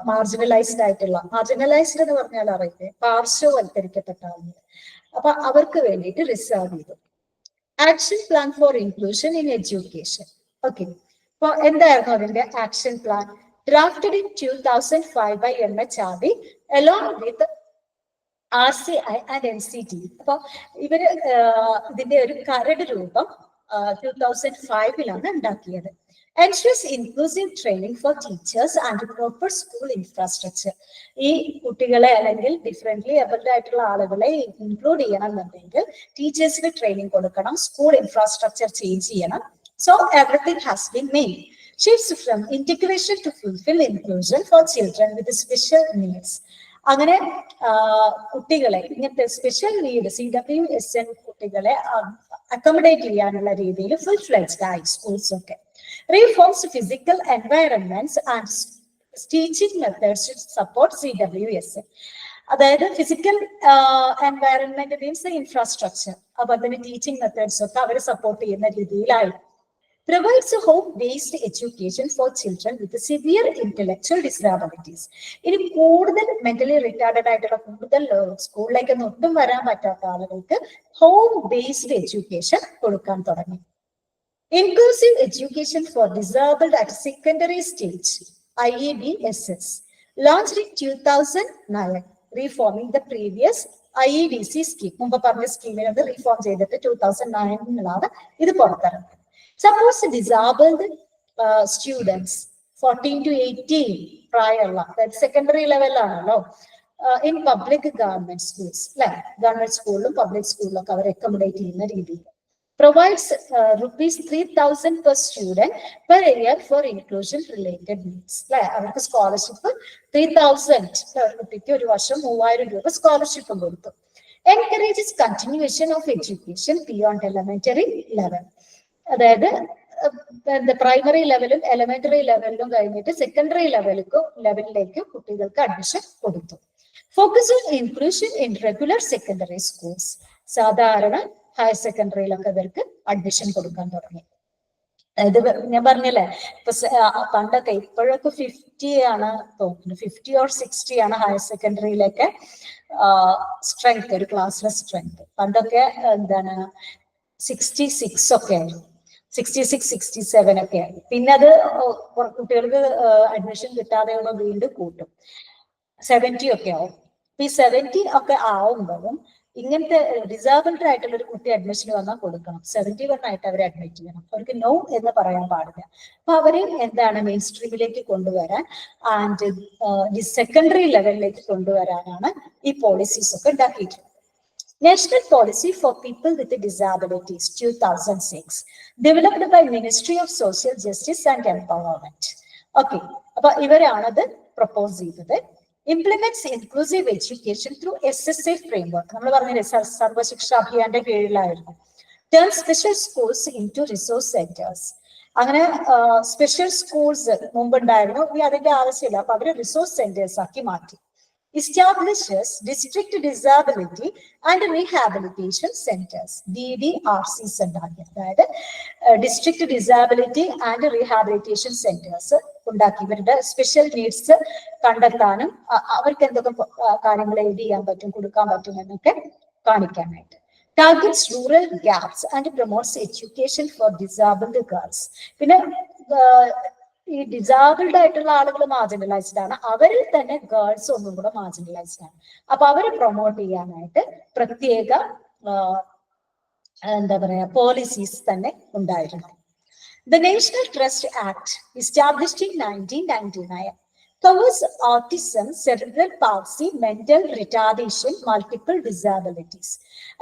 മാർജിനലൈസ്ഡ് എന്ന് പറഞ്ഞാൽ അറിയില്ലേ, പാർശ്വവൽക്കരിക്കപ്പെട്ട ആളുകൾ, അപ്പൊ അവർക്ക് വേണ്ടിയിട്ട് റിസർവ് ചെയ്തു. Action plan for inclusion in education. അപ്പൊ എന്തായിരുന്നു അതിന്റെ action plan? Drafted in 2005 by MHRD along with RCI and NCT. അപ്പൊ ഇവര് ഇതിന്റെ ഒരു കരട് രൂപം 2005 ഉണ്ടാക്കിയത്. Ensures inclusive training for teachers and proper school infrastructure. ഈ കുട്ടികളെ അല്ലെങ്കിൽ ഡിഫറെന്റ്ലി ഏബിൾഡ് ആയിട്ടുള്ള ആളുകളെ ഇൻക്ലൂഡ് ചെയ്യണം എന്നുണ്ടെങ്കിൽ ടീച്ചേഴ്സിന് ട്രെയിനിങ് കൊടുക്കണം, സ്കൂൾ ഇൻഫ്രാസ്ട്രക്ചർ ചേഞ്ച് ചെയ്യണം. So everything has been made. Shifts from integration to fulfill inclusion for children with special needs. അങ്ങനെ കുട്ടികളെ ഇങ്ങനത്തെ സ്പെഷ്യൽ നീഡ് CWSN കുട്ടികളെ അക്കോമഡേറ്റ് ചെയ്യാനുള്ള രീതിയിൽ ഫുൾ ഫ്ലെഡ്ജ്ഡ് ആയി സ്കൂൾസ് ഒക്കെ. Reforms physical environments and teaching methods to support CWSN. അതായത് physical environment means infrastructure, അപ്പൊ അതിന് ടീച്ചിങ് മെത്തേഡ്സ് ഒക്കെ അവരെ സപ്പോർട്ട് ചെയ്യുന്ന രീതിയിലായി. Provides a home-based education for children with severe intellectual disabilities. ഇനി കൂടുതൽ മെന്റലി റിട്ടാർഡഡ് ആയിട്ടുള്ള കൂടുതൽ സ്കൂളിലേക്ക് ഒട്ടും വരാൻ പറ്റാത്ത ആളുകൾക്ക് ഹോം ബേസ്ഡ് എഡ്യൂക്കേഷൻ കൊടുക്കാൻ തുടങ്ങി. Inclusive education for disabled at secondary stage, IEDSS, launched in 2009, reforming the previous IEDC scheme. മുമ്പ് പറഞ്ഞ സ്കീമിനെ റീഫോം ചെയ്തിട്ട് 2009 ഇത് പുറത്തിറങ്ങി. Suppose disabled students 14 to 18 പ്രായമുള്ള, അതായത് സെക്കൻഡറി ലെവലാണല്ലോ, ഇൻ പബ്ലിക് ഗവൺമെന്റ് സ്കൂൾസ് അല്ലെ, ഗവൺമെന്റ് സ്കൂളിലും പബ്ലിക് സ്കൂളിലും ഒക്കെ അവർ അക്കോമഡേറ്റ് ചെയ്യുന്ന രീതിയിൽ provides rupees 3,000 per student per year for inclusion related needs. അവർക്ക് സ്കോളർഷിപ്പ് 3,000 കുട്ടിക്ക് ഒരു വർഷം 3,000 രൂപ സ്കോളർഷിപ്പ് കൊടുത്തു. Encourages continuation of education beyond elementary level. അതായത് പ്രൈമറി ലെവലും എലിമെന്ററി ലെവലിലും കഴിഞ്ഞിട്ട് സെക്കൻഡറി ലെവലിലേക്ക് കുട്ടികൾക്ക് അഡ്മിഷൻ കൊടുത്തു. Focus on inclusion in regular secondary schools. സാധാരണ ഹയർ സെക്കൻഡറിയിലൊക്കെ ഇവർക്ക് അഡ്മിഷൻ കൊടുക്കാൻ തുടങ്ങി. ഇത് ഞാൻ പറഞ്ഞല്ലേ, ഇപ്പൊ പണ്ടൊക്കെ ഇപ്പോഴൊക്കെ 50 ആണ് തോന്നുന്നു, 50 or 60 ആണ് ഹയർ സെക്കൻഡറിയിലൊക്കെ സ്ട്രെങ്ത്, ഒരു ക്ലാസ്സിലെ സ്ട്രെങ്ത്. പണ്ടൊക്കെ എന്താണ് 66 ഒക്കെ ആയിരുന്നു, 66, 67 ഒക്കെ ആയി. പിന്നെ അത് കുട്ടികൾക്ക് അഡ്മിഷൻ കിട്ടാതെ വീണ്ടും കൂട്ടും, 70 ഒക്കെ ആവും. ഈ 70 ഒക്കെ ആവുമ്പോഴും ഇങ്ങനത്തെ ഡിസേബിൾഡ് ആയിട്ടുള്ള ഒരു കുട്ടി അഡ്മിഷൻ വന്നാൽ കൊടുക്കണം. 71 ആയിട്ട് അവരെ അഡ്മിറ്റ് ചെയ്യണം, അവർക്ക് നോ എന്ന് പറയാൻ പാടില്ല. അപ്പൊ അവരെ എന്താണ് മെയിൻ സ്ട്രീമിലേക്ക് കൊണ്ടുവരാൻ ആൻഡ് സെക്കൻഡറി ലെവലിലേക്ക് കൊണ്ടുവരാനാണ് ഈ പോളിസീസ് ഒക്കെ ഉണ്ടാക്കിയിട്ടുള്ളത്. National Policy for People with Disabilities 2006 developed by Ministry of Social Justice and Empowerment. Okay, അപ്പൊ ഇവരാണത് പ്രപ്പോസ് ചെയ്തത്. Implements inclusive education through SSA framework. നമ്മൾ പറഞ്ഞില്ലേ സർവശിക്ഷ അഭിയാന്റെ കീഴിലായിരുന്നു. Turn special schools into resource centers. അങ്ങനെ സ്പെഷ്യൽ സ്കൂൾസ് മുമ്പുണ്ടായിരുന്നു, ഇനി അതിന്റെ ആവശ്യമില്ല. അപ്പൊ അവര് റിസോഴ്സ് സെന്റേഴ്സ് ആക്കി മാറ്റി. Establishes district disability and rehabilitation centers, DDRCs ഉണ്ടാക്കി. അതായത് district disability and rehabilitation centres ഉണ്ടാക്കി. ഇവരുടെ സ്പെഷ്യൽ നീഡ്സ് കണ്ടെത്താനും അവർക്ക് എന്തൊക്കെ കാര്യങ്ങൾ എയ്ഡ് ചെയ്യാൻ പറ്റും, കൊടുക്കാൻ പറ്റും എന്നൊക്കെ കാണിക്കാനായിട്ട്. Targets rural gaps and promotes education for disabled girls. പിന്നെ ഈ ഡിസാബിൾഡ് ആയിട്ടുള്ള ആളുകൾ മാർജിനലൈസ്ഡ് ആണ്, അവരിൽ തന്നെ ഗേൾസ് ഒന്നും കൂടെ മാർജിനലൈസ്ഡ് ആണ്. അപ്പൊ അവരെ പ്രൊമോട്ട് ചെയ്യാനായിട്ട് പ്രത്യേക എന്താ പറയാ പോളിസീസ് തന്നെ ഉണ്ടായിരുന്നു. The National Trust Act, established in 1999, covers autism, cerebral palsy, mental retardation, multiple disabilities.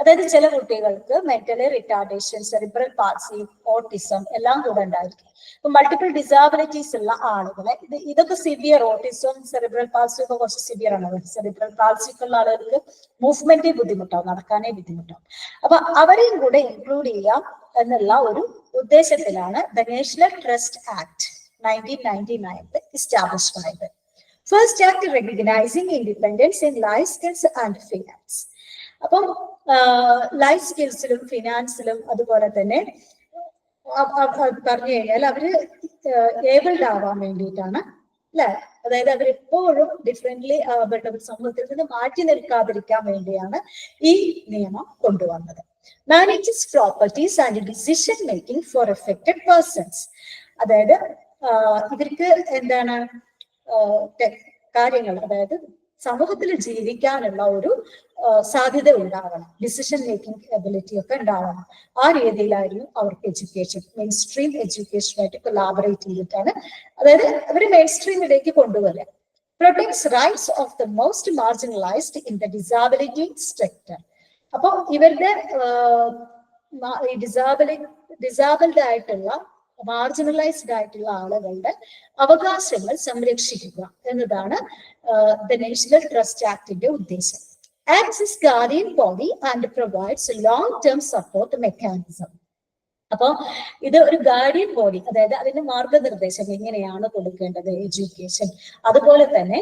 അതായത് ചില കുട്ടികൾക്ക് mentally retardation, cerebral palsy, autism എല്ലാം കൂടെ ഉണ്ടായിരിക്കും. ഇപ്പൊ മൾട്ടിപ്പിൾ ഡിസാബിലിറ്റീസ് ഉള്ള ആളുകളെ ഇതൊക്കെ സിവിയർ, ഓട്ടിസം സെറിബ്രൽ പാൾസി ഒക്കെ കുറച്ച് സിവിയർ ആണ്. സെറിബ്രൽ പാൾസിക്ക് ഉള്ള ആളുകൾക്ക് മൂവ്മെന്റേ ബുദ്ധിമുട്ടാവും, നടക്കാനേ ബുദ്ധിമുട്ടാവും. അപ്പൊ അവരെയും കൂടെ ഇൻക്ലൂഡ് ചെയ്യാം എന്നുള്ള ഒരു ഉദ്ദേശത്തിലാണ് the national trust act 1999 establish ആയത്. First act recognising independence in life skills and finance. അപ്പം ലൈഫ് സ്കിൽസിലും ഫിനാൻസിലും അതുപോലെ തന്നെ പറഞ്ഞു കഴിഞ്ഞാൽ അവര് ഏബിൾഡ് ആവാൻ വേണ്ടിയിട്ടാണ് അല്ലെ. അതായത് അവരെപ്പോഴും ഡിഫറെന്റ്ലി സമൂഹത്തിൽ നിന്ന് മാറ്റി നിൽക്കാതിരിക്കാൻ വേണ്ടിയാണ് ഈ നിയമം കൊണ്ടുവന്നത്. Manages properties and decision making for affected persons. അതായത് ഇവർക്ക് എന്താണ് കാര്യങ്ങൾ, അതായത് സമൂഹത്തിൽ ജീവിക്കാനുള്ള ഒരു സാധ്യത ഉണ്ടാവണം, ഡിസിഷൻ മേക്കിംഗ് എബിലിറ്റി ഒക്കെ ഉണ്ടാവണം. ആ രീതിയിലായിരുന്നു അവർക്ക് എഡ്യൂക്കേഷൻ, മെയിൻ സ്ട്രീം എഡ്യൂക്കേഷനായിട്ട് കൊലാബറേറ്റ് ചെയ്തിട്ടാണ്, അതായത് അവര് മെയിൻ സ്ട്രീമിലേക്ക് കൊണ്ടുവരിക. Protects rights of the most marginalised in the disability sector. അപ്പൊ ഇവരുടെ ഡിസാബിൾഡ് ആയിട്ടുള്ള മാർജിനലൈസ്ഡ് ആയിട്ടുള്ള ആളുകളുടെ അവകാശങ്ങൾ സംരക്ഷിക്കുക എന്നതാണ് ദ നാഷണൽ ട്രസ്റ്റ് ആക്ടിന്റെ ഉദ്ദേശം. Acts as guardian body and provides long-term support mechanism. അപ്പൊ ഇത് ഒരു ഗാർഡിയൻ ബോഡി, അതായത് അതിന്റെ മാർഗനിർദ്ദേശം എങ്ങനെയാണ് കൊടുക്കേണ്ടത് എഡ്യൂക്കേഷൻ, അതുപോലെ തന്നെ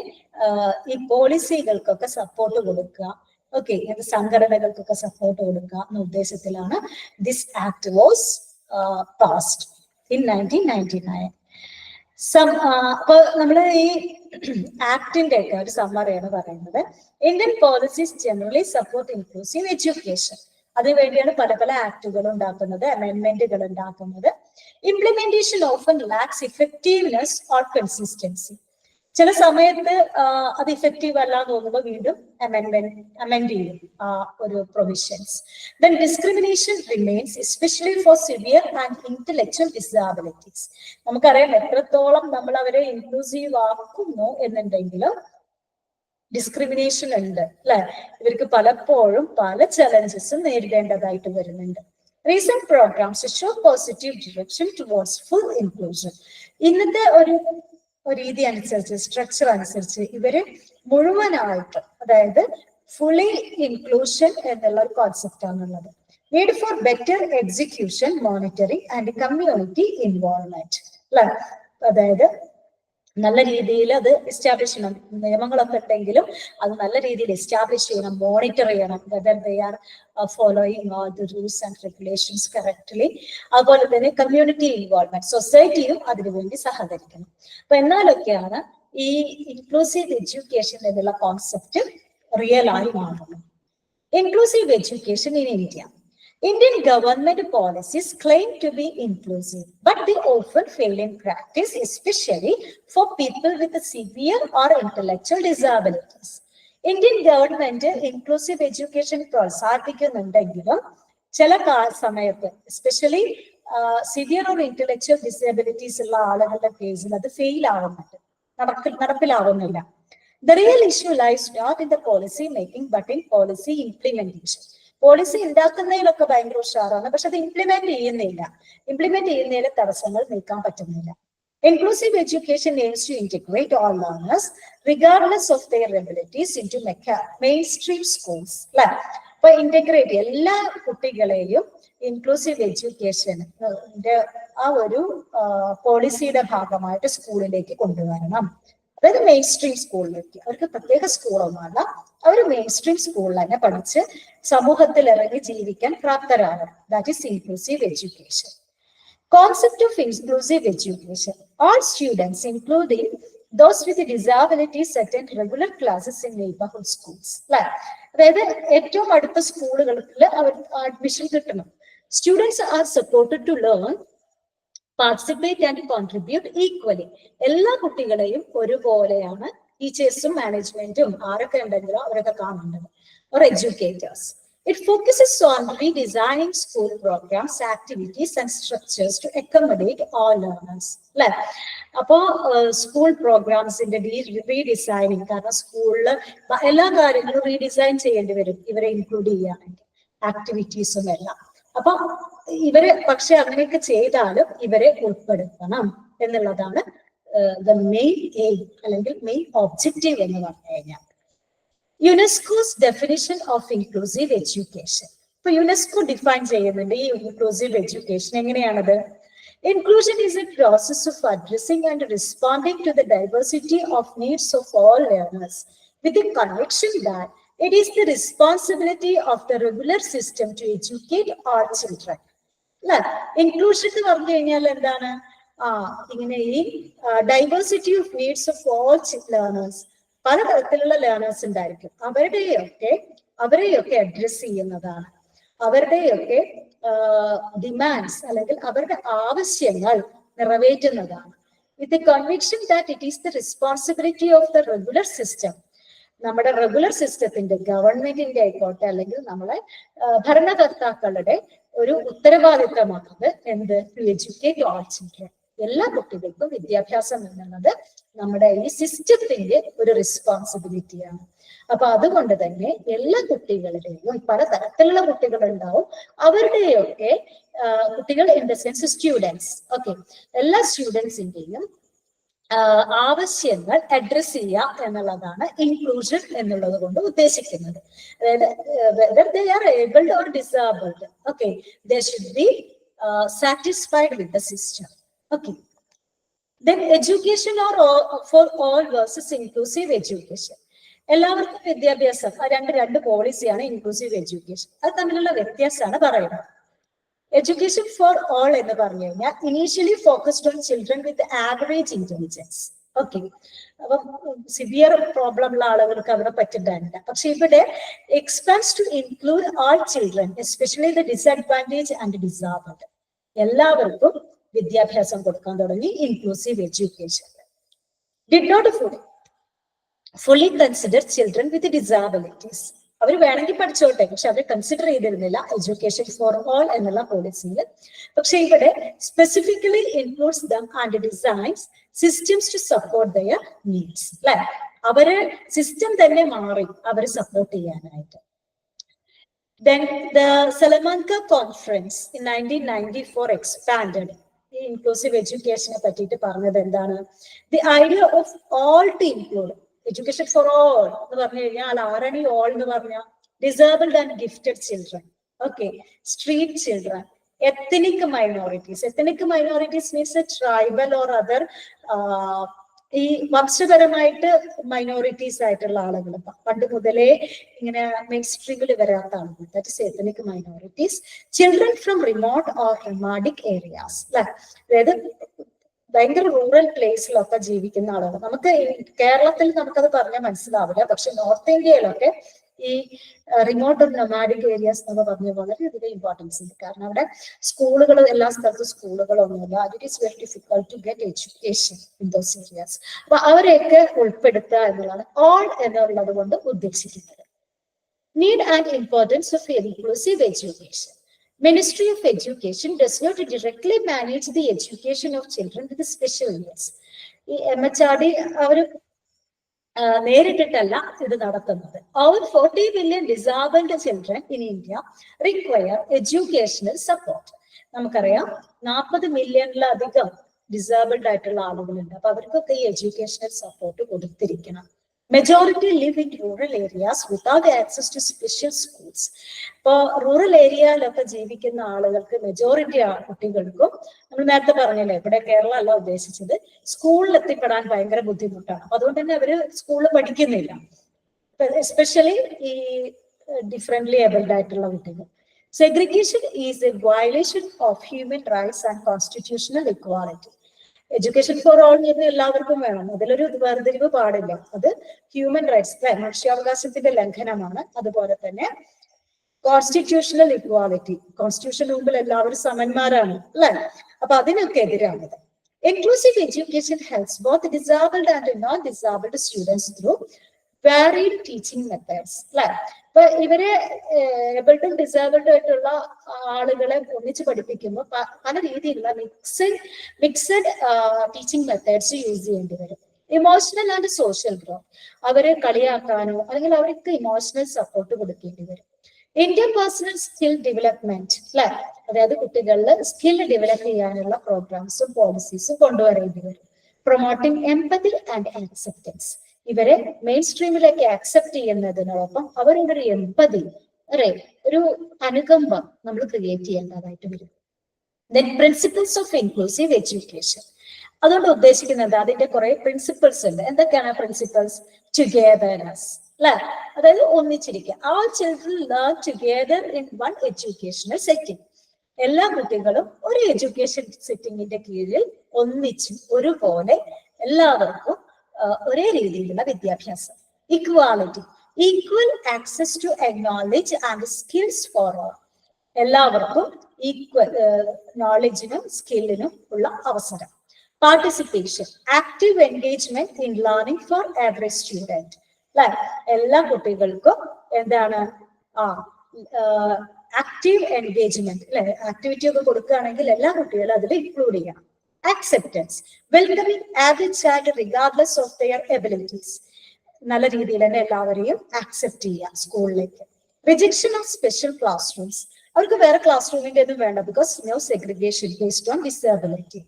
ഈ പോളിസികൾക്കൊക്കെ സപ്പോർട്ട് കൊടുക്കുക, ഓക്കെ, സംഘടനകൾക്കൊക്കെ സപ്പോർട്ട് കൊടുക്കുക എന്ന ഉദ്ദേശത്തിലാണ് this act was passed in 1999. അപ്പൊ നമ്മള് ഈ ആക്ടിന്റെ ഒക്കെ ഒരു സമ്മറിയാണ് പറയുന്നത്. Indian policies generally support inclusive education. അതിനുവേണ്ടിയാണ് പല പല ആക്ടുകൾ ഉണ്ടാക്കുന്നത്, അമെൻമെന്റുകൾ ഉണ്ടാക്കുന്നത്. Implementation often lakhs effectiveness or consistency. ചില സമയത്ത് അത് ഇഫക്റ്റീവ് അല്ല തോന്നുമ്പോൾ വീണ്ടും അമെൻഡ് ചെയ്യും ഒരു provisions. Then discrimination remains especially for severe and intellectual disabilities. നമുക്കറിയാം എത്രത്തോളം നമ്മൾ അവരെ ഇൻക്ലൂസീവ് ആക്കുന്നു എന്നുണ്ടെങ്കിലും ഡിസ്ക്രിമിനേഷൻ ഉണ്ട് അല്ലെ. ഇവർക്ക് പലപ്പോഴും പല ചലഞ്ചസും നേരിടേണ്ടതായിട്ട് വരുന്നുണ്ട്. Recent programmes show positive direction towards full inclusion. ഇന്നത്തെ ഒരു രീതി അനുസരിച്ച്, സ്ട്രക്ചർ അനുസരിച്ച് ഇവര് മുഴുവനായിട്ട്, അതായത് ഫുള്ളി ഇൻക്ലൂഷൻ എന്നുള്ള ഒരു കോൺസെപ്റ്റ് ആണുള്ളത്. Need for better execution, monitoring and community involvement അല്ലെ. അതായത് നല്ല രീതിയിൽ അത് എസ്റ്റാബ്ലിഷ് ചെയ്യണം. നിയമങ്ങളൊക്കെ ഉണ്ടെങ്കിലും അത് നല്ല രീതിയിൽ എസ്റ്റാബ്ലിഷ് ചെയ്യണം, മോണിറ്റർ ചെയ്യണം, whether they are following all the rules and regulations correctly. അതുപോലെ തന്നെ കമ്മ്യൂണിറ്റി ഇൻവോൾവ്മെന്റ്, സൊസൈറ്റിയും അതിനുവേണ്ടി സഹകരിക്കണം. അപ്പൊ എന്നാലൊക്കെയാണ് ഈ ഇൻക്ലൂസീവ് എഡ്യൂക്കേഷൻ എന്നുള്ള കോൺസെപ്റ്റ് റിയൽ ആയി മാറുന്നത്. Inclusive education in India. Indian government policies claim to be inclusive, but they often fail in practice, especially for people with severe or intellectual disabilities. Indian government inclusive education പ്രോത്സാഹിപ്പിക്കുന്നുണ്ടെങ്കിലും ചില സമയത്ത്, especially severe or intellectual disabilities ഉള്ള ആളുകളുടെ കേസിൽ അത് fail ആവുന്നുണ്ട്, നടപ്പിലാവുന്നില്ല. The real issue lies not in the policy making, but in policy implementation. Policy ഉണ്ടാക്കുന്നതിലൊക്കെ ഭയങ്കര ഉഷാറാണ്, പക്ഷെ അത് ഇംപ്ലിമെന്റ് ചെയ്യുന്നതിൽ തടസ്സങ്ങൾ നീക്കാൻ പറ്റുന്നില്ല. Inclusive education aims to integrate all learners regardless of their abilities into mainstream schools. അല്ലെ. അപ്പൊ ഇന്റഗ്രേറ്റ് എല്ലാ കുട്ടികളെയും ഇൻക്ലൂസീവ് എഡ്യൂക്കേഷന്റെ ആ ഒരു പോളിസിയുടെ ഭാഗമായിട്ട് സ്കൂളിലേക്ക് കൊണ്ടുവരണം. അതായത് മെയിൻ സ്ട്രീം സ്കൂളിലേക്ക്, അവർക്ക് പ്രത്യേക സ്കൂളൊന്നുമല്ല, അവർ മെയിൻ സ്ട്രീം സ്കൂളിൽ തന്നെ പഠിച്ച് സമൂഹത്തിൽ ഇറങ്ങി ജീവിക്കാൻ പ്രാപ്തരാകണം. That is inclusive education. Concept of inclusive education. All students including those with disabilities attend regular classes in neighborhood schools. അതായത് ഏറ്റവും അടുത്ത സ്കൂളുകളിൽ അവർ അഡ്മിഷൻ കിട്ടണം. Students are supported to learn, participate and contribute equally. എല്ലാ കുട്ടികളെയും ഒരുപോലെയാണ് ടീച്ചേഴ്സും മാനേജ്മെന്റും ആരൊക്കെ ഉണ്ടെങ്കിലോ അവരൊക്കെ കാണേണ്ടത്, or educators. It focuses on redesigning school programs, activities and structures to accommodate all learners. അല്ലെ. അപ്പോ സ്കൂൾ പ്രോഗ്രാംസിന്റെ റീഡിസൈനിങ്, കാരണം സ്കൂളിൽ എല്ലാ കാര്യങ്ങളും റീഡിസൈൻ ചെയ്യേണ്ടി വരും ഇവരെ ഇൻക്ലൂഡ് ചെയ്യുകയാണെങ്കിൽ, ആക്ടിവിറ്റീസും എല്ലാം. അപ്പൊ ഇവരെ പക്ഷെ അങ്ങനെയൊക്കെ ചെയ്താലും ഇവരെ ഉൾപ്പെടുത്തണം എന്നുള്ളതാണ് ദ മെയിൻ എയിം അല്ലെങ്കിൽ മെയിൻ ഒബ്ജക്റ്റീവ് എന്ന് പറഞ്ഞു കഴിഞ്ഞാൽ. UNESCO's definition of inclusive education. ഇപ്പൊ യുനെസ്കോ ഡിഫൈൻ ചെയ്യുന്നുണ്ട് ഈ ഇൻക്ലൂസീവ് എഡ്യൂക്കേഷൻ എങ്ങനെയാണത്. Inclusion is a process of addressing and responding to the diversity of needs of all learners, with the conviction that it is the responsibility of the regular system to educate all children. Inclusion എന്ന് പറഞ്ഞു കഴിഞ്ഞാൽ എന്താണ്? ഇങ്ങനെ ഈ diversity of needs of all learners, പലതരത്തിലുള്ള learners ഉണ്ടായിരിക്കും, അവരെയൊക്കെ address ചെയ്യുന്നതാണ്, അവരുടെയൊക്കെ ഡിമാൻഡ്സ് അല്ലെങ്കിൽ അവരുടെ ആവശ്യങ്ങൾ നിറവേറ്റുന്നതാണ്. With the conviction that it is the responsibility of the regular system. നമ്മുടെ റെഗുലർ സിസ്റ്റത്തിന്റെ, ഗവൺമെന്റിന്റെ ആയിക്കോട്ടെ അല്ലെങ്കിൽ നമ്മളെ ഭരണകർത്താക്കളുടെ ഒരു ഉത്തരവാദിത്തമാണത് എന്ത്? To educate all children. എല്ലാ കുട്ടികൾക്കും വിദ്യാഭ്യാസം എന്നുള്ളത് നമ്മുടെ ഈ സിസ്റ്റത്തിന്റെ ഒരു റെസ്പോൺസിബിലിറ്റിയാണ്. അപ്പൊ അതുകൊണ്ട് തന്നെ എല്ലാ കുട്ടികളുടെയും, പലതരത്തിലുള്ള കുട്ടികളുണ്ടാവും, അവരുടെയൊക്കെ കുട്ടികൾ in the sense students, okay, എല്ലാ സ്റ്റുഡൻസിന്റെയും ആവശ്യങ്ങൾ അഡ്രസ് ചെയ്യുക എന്നുള്ളതാണ് ഇൻക്ലൂഷൻ എന്നുള്ളത് കൊണ്ട് ഉദ്ദേശിക്കുന്നത്. അതായത് whether they are able or disabled, okay, they should be satisfied with the system. Okay. Then education or for all versus inclusive education. എല്ലാവർക്കും വിദ്യാഭ്യാസം, രണ്ട് പോളിസിയാണ് ഇൻക്ലൂസീവ് എഡ്യൂക്കേഷൻ. അത് തമ്മിലുള്ള വ്യത്യാസമാണ് പറയുന്നത്. എഡ്യൂക്കേഷൻ ഫോർ ഓൾ എന്ന് പറഞ്ഞു കഴിഞ്ഞാൽ initially focused on children with average intelligence. Okay, അപ്പം സിവിയർ പ്രോബ്ലം ഉള്ള ആളുകൾക്ക് അവിടെ പറ്റുന്നില്ല. പക്ഷെ ഇവിടെ expands to include all children, especially the disadvantaged and disabled. എല്ലാവർക്കും വിദ്യാഭ്യാസം കൊടുക്കാൻ തുടങ്ങി inclusive education. Did not fully consider children with disabilities. അവർ വേണമെങ്കിൽ പഠിച്ചോട്ടെ, പക്ഷെ അവർ കൺസിഡർ ചെയ്തിരുന്നില്ല എഡ്യൂക്കേഷൻ ഫോർ ഓൾ എന്നുള്ള പോളിസിയിൽ. പക്ഷെ ഇവിടെ specifically includes them and designs systems to support their needs. അല്ലെ, അവര് സിസ്റ്റം തന്നെ മാറി അവര് സപ്പോർട്ട് ചെയ്യാനായിട്ട്. Then the Salamanca Conference in 1994 expanded inclusive education പറ്റിയിട്ട് പറഞ്ഞത് എന്താണ്? The idea of all to include education for all എന്ന് പറഞ്ഞു കഴിഞ്ഞാൽ ആരാണ് ഈ all എന്ന് പറഞ്ഞാൽ? Disabled and gifted children, okay, street children, ethnic minorities. Ethnic minorities means a tribal or other ഈ വംശപരമായിട്ട് മൈനോറിറ്റീസ് ആയിട്ടുള്ള ആളുകൾ പണ്ട് മുതലേ ഇങ്ങനെ മെയിൻ സ്ട്രീമിൽ വരാത്ത ആളുകൾ, that is ethnic minorities. Children from remote or nomadic areas, അല്ലെ, അതായത് ഭയങ്കര റൂറൽ പ്ലേസിലൊക്കെ ജീവിക്കുന്ന ആളുകൾ. നമുക്ക് കേരളത്തിൽ നമുക്കത് പറഞ്ഞാൽ മനസ്സിലാവില്ല, പക്ഷെ നോർത്ത് ഇന്ത്യയിലൊക്കെ ഈ റിമോട്ട് ഓർ നൊമാഡിക് ഏരിയാസ് എന്ന് പറഞ്ഞ വളരെയധികം ഇമ്പോർട്ടൻസ് ഉണ്ട്. കാരണം അവിടെ സ്കൂളുകൾ, എല്ലാ സ്ഥലത്തും സ്കൂളുകളൊന്നുമില്ല. It is very difficult to get education in those areas. അപ്പൊ അവരെയൊക്കെ ഉൾപ്പെടുത്തുക എന്നുള്ളതാണ് ഓൾ എന്നുള്ളത് കൊണ്ട് ഉദ്ദേശിക്കുന്നത്. Need and importance of inclusive education. Ministry of Education does not directly manage the education of children with special needs. ഈ MHRD അവർ നേരിട്ടിട്ടല്ല ഇത് നടത്തുന്നത്. Over 40 million disabled children in India require educational support. നമുക്കറിയാം 40 മില്യണിലധികം disabled ആയിട്ടുള്ള ആളുകളുണ്ട്. അപ്പൊ അവർക്കൊക്കെ ഈ educational support കൊടുത്തിരിക്കണം. Majority live in rural areas without access to special schools. ഇപ്പോൾ റൂറൽ ഏരിയയിലൊക്കെ ജീവിക്കുന്ന ആളുകൾക്ക്, മെജോറിറ്റി കുട്ടികൾക്കും, നമ്മൾ നേരത്തെ പറഞ്ഞില്ലേ, ഇവിടെ കേരള അല്ല ഉദ്ദേശിച്ചത്, സ്കൂളിൽ എത്തിപ്പെടാൻ ഭയങ്കര ബുദ്ധിമുട്ടാണ്. അപ്പൊ അതുകൊണ്ട് തന്നെ അവര് സ്കൂളിൽ പഠിക്കുന്നില്ല, എസ്പെഷ്യലി ഈ ഡിഫറെന്റ്ലി ഏബിൾഡ് ആയിട്ടുള്ള കുട്ടികൾ. Segregation is a violation of human rights and constitutional equality. Education for all എല്ലാവർക്കും വേണം, അതിലൊരു വേർതിരിവ് പാടില്ല. അത് ഹ്യൂമൻ റൈറ്റ്സ്, മനുഷ്യാവകാശത്തിന്റെ ലംഘനമാണ്. അതുപോലെ തന്നെ കോൺസ്റ്റിറ്റ്യൂഷണൽ ഇക്വാലിറ്റി, കോൺസ്റ്റിറ്റ്യൂഷന് മുമ്പിൽ എല്ലാവരും സമന്മാരാണ്, അല്ലെ? അപ്പൊ അതിനൊക്കെ എതിരാണത്. Inclusive education helps both disabled and non disabled students through varied teaching methods, അല്ലെ? അപ്പൊ ഇവരെ ഏബിൾഡും ഡിസേബിൾഡും ആയിട്ടുള്ള ആളുകളെ ഒന്നിച്ച് പഠിപ്പിക്കുമ്പോൾ പല രീതിയിലുള്ള മിക്സഡ് ടീച്ചിങ് മെത്തേഡ്സ് യൂസ് ചെയ്യേണ്ടി വരും. ഇമോഷണൽ ആൻഡ് സോഷ്യൽ ഗ്രോത്ത്, അവരെ കളിയാക്കാനോ അല്ലെങ്കിൽ അവർക്ക് ഇമോഷണൽ സപ്പോർട്ട് കൊടുക്കേണ്ടി വരും. ഇന്ത്യൻ പേഴ്സണൽ സ്കിൽ ഡെവലപ്മെന്റ്, അല്ലെ, അതായത് കുട്ടികളിൽ സ്കിൽ ഡെവലപ്പ് ചെയ്യാനുള്ള പ്രോഗ്രാംസും പോളിസീസും കൊണ്ടുവരേണ്ടി വരും. പ്രൊമോട്ടിംഗ് എംപതി ആൻഡ് ആക്സെപ്റ്റൻസ്, ഇവരെ മെയിൻ സ്ട്രീമിലേക്ക് ആക്സെപ്റ്റ് ചെയ്യുന്നതിനോടൊപ്പം അവരുടെ ഒരു എംപതി, ഒരു അനുകമ്പ നമ്മൾ ക്രിയേറ്റ് ചെയ്യേണ്ടതായിട്ട് വരും. Then principles of inclusive education, അതുകൊണ്ട് ഉദ്ദേശിക്കുന്നത് അതിന്റെ കുറെ പ്രിൻസിപ്പിൾസ് ഉണ്ട്. എന്തൊക്കെയാണ് പ്രിൻസിപ്പിൾസ്? ടുഗെദർനെസ്, അല്ലെ, അതായത് ഒന്നിച്ചിരിക്കുക. All children learn together in one educational setting. എല്ലാ കുട്ടികളും ഒരു എഡ്യൂക്കേഷൻ സെറ്റിങ്ങിന്റെ കീഴിൽ ഒന്നിച്ച് ഒരുപോലെ എല്ലാവർക്കും ഒരേ രീതിയിലുള്ള വിദ്യാഭ്യാസം. Equality, equal access to knowledge and skills for all, എല്ലാവർക്കും ഈക്വൽ നോളജിനും സ്കില്ലിനും ഉള്ള അവസരം. Participation, active engagement in learning for every student, അല്ലെ, എല്ലാ കുട്ടികൾക്കും എന്താണ് ആക്റ്റീവ് എൻഗേജ്മെന്റ്, അല്ലെ, ആക്ടിവിറ്റി ഒക്കെ കൊടുക്കുകയാണെങ്കിൽ എല്ലാ കുട്ടികളും അതിൽ ഇൻക്ലൂഡ് ചെയ്യണം. Acceptance, welcoming every child regardless of their abilities, നല്ല രീതിയിൽ തന്നെ എല്ലാവരെയും ആക്സെപ്റ്റ് ചെയ്യുക സ്കൂളിലേക്ക്. Rejection of special class rooms, അവർക്ക് വേറെ ക്ലാസ് റൂമിന്റെ ഒന്നും വേണ്ട, because no segregation based on disability.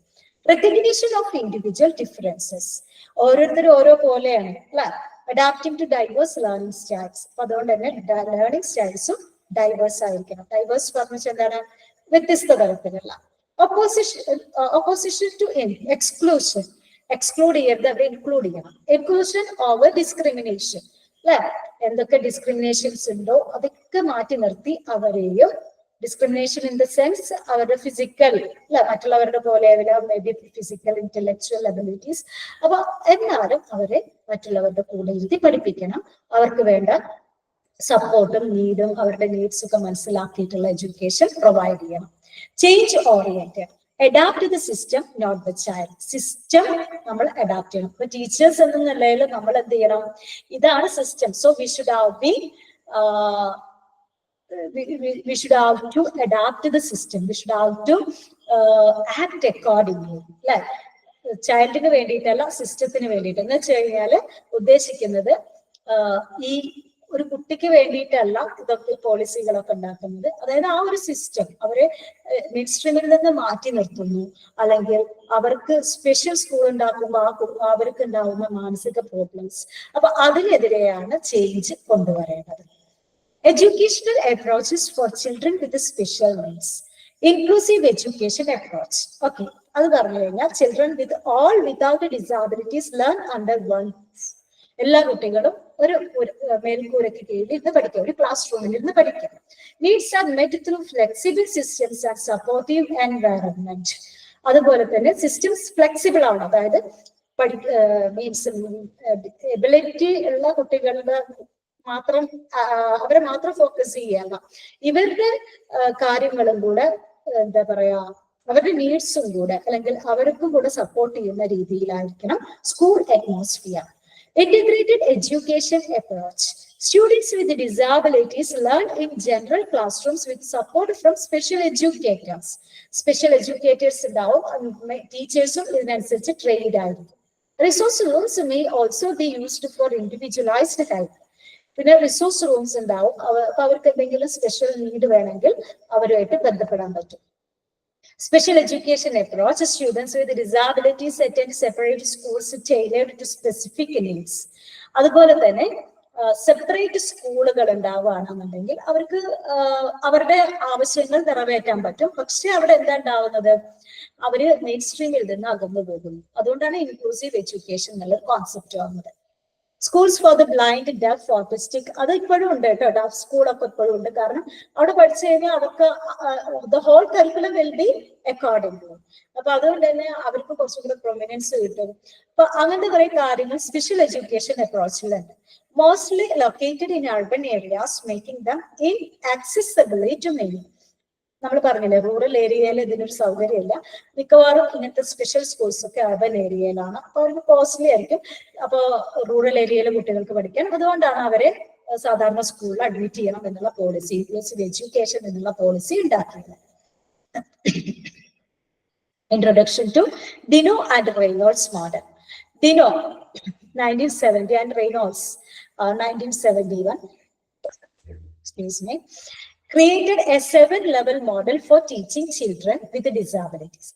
Recognition of individual differences, ഓരോരുത്തരും ഓരോ പോലെയാണ്, അല്ലെ, adapting to diverse learning styles. അപ്പൊ അതുകൊണ്ട് തന്നെ ലേണിംഗ് സ്റ്റൈൽസും ഡൈവേഴ്സ് ആയിരിക്കണം. ഡൈവേഴ്സ് പറഞ്ഞാൽ എന്താണ്? വ്യത്യസ്ത തരത്തിലുള്ള. Opposition to exclusion, എക്സ്ക്ലൂഡ് ചെയ്യരുത്, അവരെ ഇൻക്ലൂഡ് ചെയ്യണം. ഇൻക്ലൂഷൻ ഓവർ ഡിസ്ക്രിമിനേഷൻ, അല്ലെ, എന്തൊക്കെ ഡിസ്ക്രിമിനേഷൻസ് ഉണ്ടോ അതൊക്കെ മാറ്റി നിർത്തി അവരെയും, ഡിസ്ക്രിമിനേഷൻ ഇൻ ദ സെൻസ് അവരുടെ ഫിസിക്കൽ, അല്ലെ, മറ്റുള്ളവരുടെ പോലെ may be physical intellectual abilities, അപ്പൊ എന്നാലും അവരെ മറ്റുള്ളവരുടെ കൂടെ ഇരുത്തി പഠിപ്പിക്കണം. അവർക്ക് വേണ്ട സപ്പോർട്ടും നീഡും അവരുടെ നീഡ്സ് ഒക്കെ മനസ്സിലാക്കിയിട്ടുള്ള എഡ്യൂക്കേഷൻ പ്രൊവൈഡ് ചെയ്യണം. Change oriented, adapt the system not the child, system നമ്മൾ അഡാപ്റ്റ് ചെയ്യണം. ഇപ്പൊ ടീച്ചേഴ്സ് എന്ന നിലയിൽ നമ്മൾ എന്ത് ചെയ്യണം? ഇതാണ് system, so we should have be we should have to adapt to the system, we should have to act accordingly, like ചൈൽഡിന് വേണ്ടിയിട്ടല്ല, സിസ്റ്റത്തിന് വേണ്ടിയിട്ട്. എന്ന് വെച്ച് കഴിഞ്ഞാല് ഉദ്ദേശിക്കുന്നത് ഈ ഒരു കുട്ടിക്ക് വേണ്ടിയിട്ടല്ല ഇതൊക്കെ പോളിസികളൊക്കെ ഉണ്ടാക്കുന്നത്. അതായത് ആ ഒരു സിസ്റ്റം അവരെ മെയിൻ സ്ട്രീമിൽ നിന്ന് മാറ്റി നിർത്തുന്നു, അല്ലെങ്കിൽ അവർക്ക് സ്പെഷ്യൽ സ്കൂൾ ഉണ്ടാക്കുമ്പോൾ അവർക്ക് ഉണ്ടാവുന്ന മാനസിക പ്രോബ്ലംസ്. അപ്പൊ അതിനെതിരെയാണ് ചേഞ്ച് കൊണ്ടുവരേണ്ടത്. Educational approaches for children with special needs. Inclusive education approach. Okay, അത് പറഞ്ഞു കഴിഞ്ഞാൽ children with all without disabilities learn under one. എല്ലാ കുട്ടികളും ഒരു മേൽക്കൂരയ്ക്ക് കീഴിൽ ഇരുന്ന് പഠിക്കുക, ഒരു ക്ലാസ് റൂമിൽ ഇരുന്ന് പഠിക്കുക. Needs R met through flexible systems and supportive environment. അതുപോലെ തന്നെ സിസ്റ്റംസ് ഫ്ലെക്സിബിൾ ആണ്, അതായത് മീൻസ് എബിലിറ്റി ഉള്ള കുട്ടികളുടെ മാത്രം അവരെ മാത്രം ഫോക്കസ് ചെയ്യല്ല, ഇവരുടെ കാര്യങ്ങളും കൂടെ എന്താ പറയാ അവരുടെ നീഡ്സും കൂടെ അല്ലെങ്കിൽ അവർക്കും കൂടെ സപ്പോർട്ട് ചെയ്യുന്ന രീതിയിലായിരിക്കണം school atmosphere. Integrated education approach. Students with disabilities learn in general classrooms with support from special educators. Special educators ഉണ്ടാവും, ടീച്ചേഴ്സും ഇതിനനുസരിച്ച് ട്രെയിൻഡ് ആയിരിക്കും. Resource rooms may also be used for individualized help. പിന്നെ റിസോഴ്സ് റൂംസ് ഉണ്ടാവും, അവർക്ക് എന്തെങ്കിലും special need വേണമെങ്കിൽ അവരുമായിട്ട് ബന്ധപ്പെടാൻ പറ്റും. Special education approach. Students with disabilities attend separate schools tailored to specific needs. അതുപോലെ തന്നെ സെപ്പറേറ്റ് സ്കൂളുകൾ ഉണ്ടാവുകയാണെന്നുണ്ടെങ്കിൽ അവർക്ക് അവരുടെ ആവശ്യങ്ങൾ നിറവേറ്റാൻ പറ്റും. പക്ഷെ അവിടെ എന്താ ഉണ്ടാവുന്നത്, അവര് മെയിൻ സ്ട്രീമിൽ നിന്ന് അകന്നു പോകുന്നു. അതുകൊണ്ടാണ് ഇൻക്ലൂസീവ് എഡ്യൂക്കേഷൻ എന്നുള്ള കോൺസെപ്റ്റ് വന്നത്. Schools for the blind, deaf, autistic, അത് ഇപ്പോഴും ഉണ്ട് കേട്ടോ. ഡെഫ് സ്കൂളൊക്കെ ഇപ്പോഴും ഉണ്ട്. കാരണം അവിടെ പഠിച്ചു കഴിഞ്ഞാൽ അവർക്ക് the whole curriculum will be according to. അപ്പൊ അതുകൊണ്ട് തന്നെ അവർക്ക് കുറച്ചും കൂടെ പ്രൊമിനൻസ് കിട്ടും. അപ്പൊ അങ്ങനത്തെ കുറെ കാര്യങ്ങൾ സ്പെഷ്യൽ എഡ്യൂക്കേഷൻ അപ്രോച്ചിലുണ്ട്. Mostly located in urban areas, making them inaccessible to many. നമ്മൾ പറഞ്ഞില്ലേ, റൂറൽ ഏരിയയിൽ ഇതിനൊരു സൗകര്യമില്ല. മിക്കവാറും ഇങ്ങനത്തെ സ്പെഷ്യൽ സ്കൂൾസ് ഒക്കെ അർബൻ ഏരിയയിലാണ്. അപ്പൊ അവർക്ക് കോസ്റ്റ്ലി ആയിരിക്കും. അപ്പൊ റൂറൽ ഏരിയയിലെ കുട്ടികൾക്ക് പഠിക്കാൻ, അതുകൊണ്ടാണ് അവരെ സാധാരണ സ്കൂളിൽ അഡ്മിറ്റ് ചെയ്യണം എന്നുള്ള പോളിസി, ഇൻക്ലൂസീവ് എഡ്യൂക്കേഷൻ എന്നുള്ള പോളിസി ഉണ്ടാക്കിയത്. Introduction to Dino and Reynolds model. Dino 1970 and Reynolds 1971. Excuse me. Created a 7-level model for teaching children with disabilities.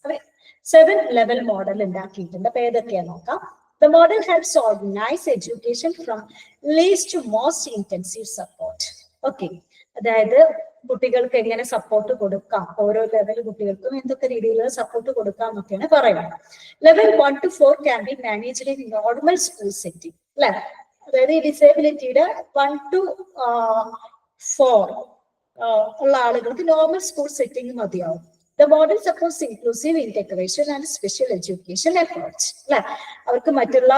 7-level model ഉണ്ടാക്കിയിട്ടുണ്ട്. അപ്പൊ ഏതൊക്കെയാ നോക്കാം. The model helps organize education from least to most intensive support. Okay, അതായത് കുട്ടികൾക്ക് എങ്ങനെ support കൊടുക്കാം, ഓരോ level കുട്ടികൾക്കും എന്തൊക്കെ രീതിയിലുള്ള സപ്പോർട്ട് കൊടുക്കാം എന്നൊക്കെയാണ് പറയുന്നത്. Level 1 to 4 can be managed in normal school setting, അല്ലെ? അതായത് ഈ ഡിസേബിലിറ്റിയുടെ 1 to 4 ഉള്ള ആളുകൾക്ക് നോർമൽ സ്കൂൾ സെറ്റിംഗ് മതിയാവും. The model supports inclusive integration and special education approach. അല്ലെ? അവർക്ക് മറ്റുള്ള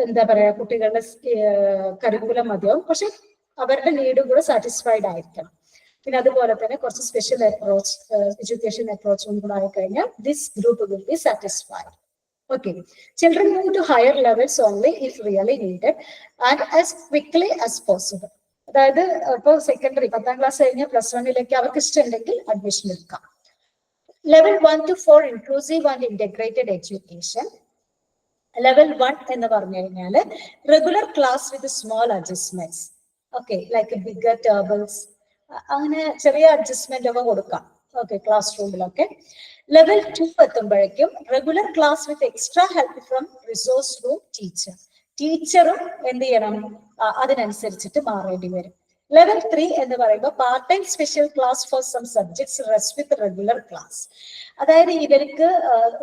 എന്താ പറയാ കുട്ടികളുടെ കരിക്കുലം മതിയാവും, പക്ഷെ അവരുടെ നീഡും കൂടെ സാറ്റിസ്ഫൈഡ് ആയിരിക്കണം. പിന്നെ അതുപോലെ തന്നെ കുറച്ച് സ്പെഷ്യൽ അപ്രോച്ച്, എഡ്യൂക്കേഷൻ അപ്രോച്ചും കൂടെ ആയിക്കഴിഞ്ഞാൽ this group will be satisfied. Okay, children move to higher levels only if really needed and as quickly as possible. അതായത് ഇപ്പോൾ സെക്കൻഡറി 10ാം ക്ലാസ് കഴിഞ്ഞ് +1 അവർക്ക് ഇഷ്ടമുണ്ടെങ്കിൽ അഡ്മിഷൻ എടുക്കാം. Level 1 to 4 inclusive and integrated education. Level 1 എന്ന് പറഞ്ഞു കഴിഞ്ഞാല് regular class with small adjustments. Okay, like bigger tables, അങ്ങനെ ചെറിയ അഡ്ജസ്റ്റ്മെന്റ് ഒക്കെ കൊടുക്കാം. ഓക്കെ, ക്ലാസ് റൂമിലൊക്കെ. ലെവൽ 2 എത്തുമ്പോഴേക്കും regular class with extra help from resource room teacher. ടീച്ചറും എന്ത് ചെയ്യണം, അതിനനുസരിച്ചിട്ട് മാറേണ്ടി വരും. ലെവൽ 3 എന്ന് പറയുമ്പോൾ part time special class for some subjects rest with regular class. അതായത് ഇവർക്ക്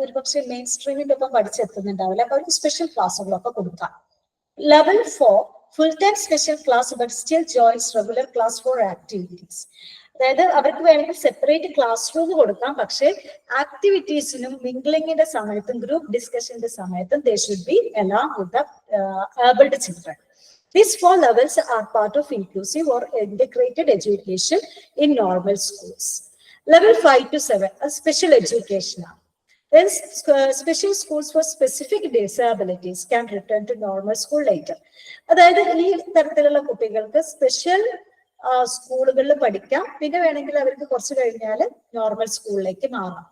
ഒരു പക്ഷേ മെയിൻ സ്ട്രീമിന്റെ ഒപ്പം പഠിച്ചെത്തുന്നുണ്ടാവില്ല, അപ്പൊ അവർക്ക് സ്പെഷ്യൽ ക്ലാസ്സുകളൊക്കെ കൊടുക്കാം. Level 4 full time special class but still joins regular class for activities. അതായത് അവർക്ക് വേണമെങ്കിൽ സെപ്പറേറ്റ് ക്ലാസ് റൂം കൊടുക്കാം, പക്ഷേ ആക്ടിവിറ്റീസിനും മിംഗ്ലിങ്ങിന്റെ സമയത്തും ഗ്രൂപ്പ് ഡിസ്കഷന്റെ സമയത്തും they should be along with the abled children. These 4 levels are part of inclusive or integrated education in normal schools. Level 5 to 7 special education. Then special schools for specific disabilities can return to normal school later. അതായത് ഈ തരത്തിലുള്ള കുട്ടികൾക്ക് special സ്കൂളുകളിൽ പഠിക്കാം, പിന്നെ വേണമെങ്കിൽ അവർക്ക് കുറച്ച് കഴിഞ്ഞാൽ നോർമൽ സ്കൂളിലേക്ക് മാറാം.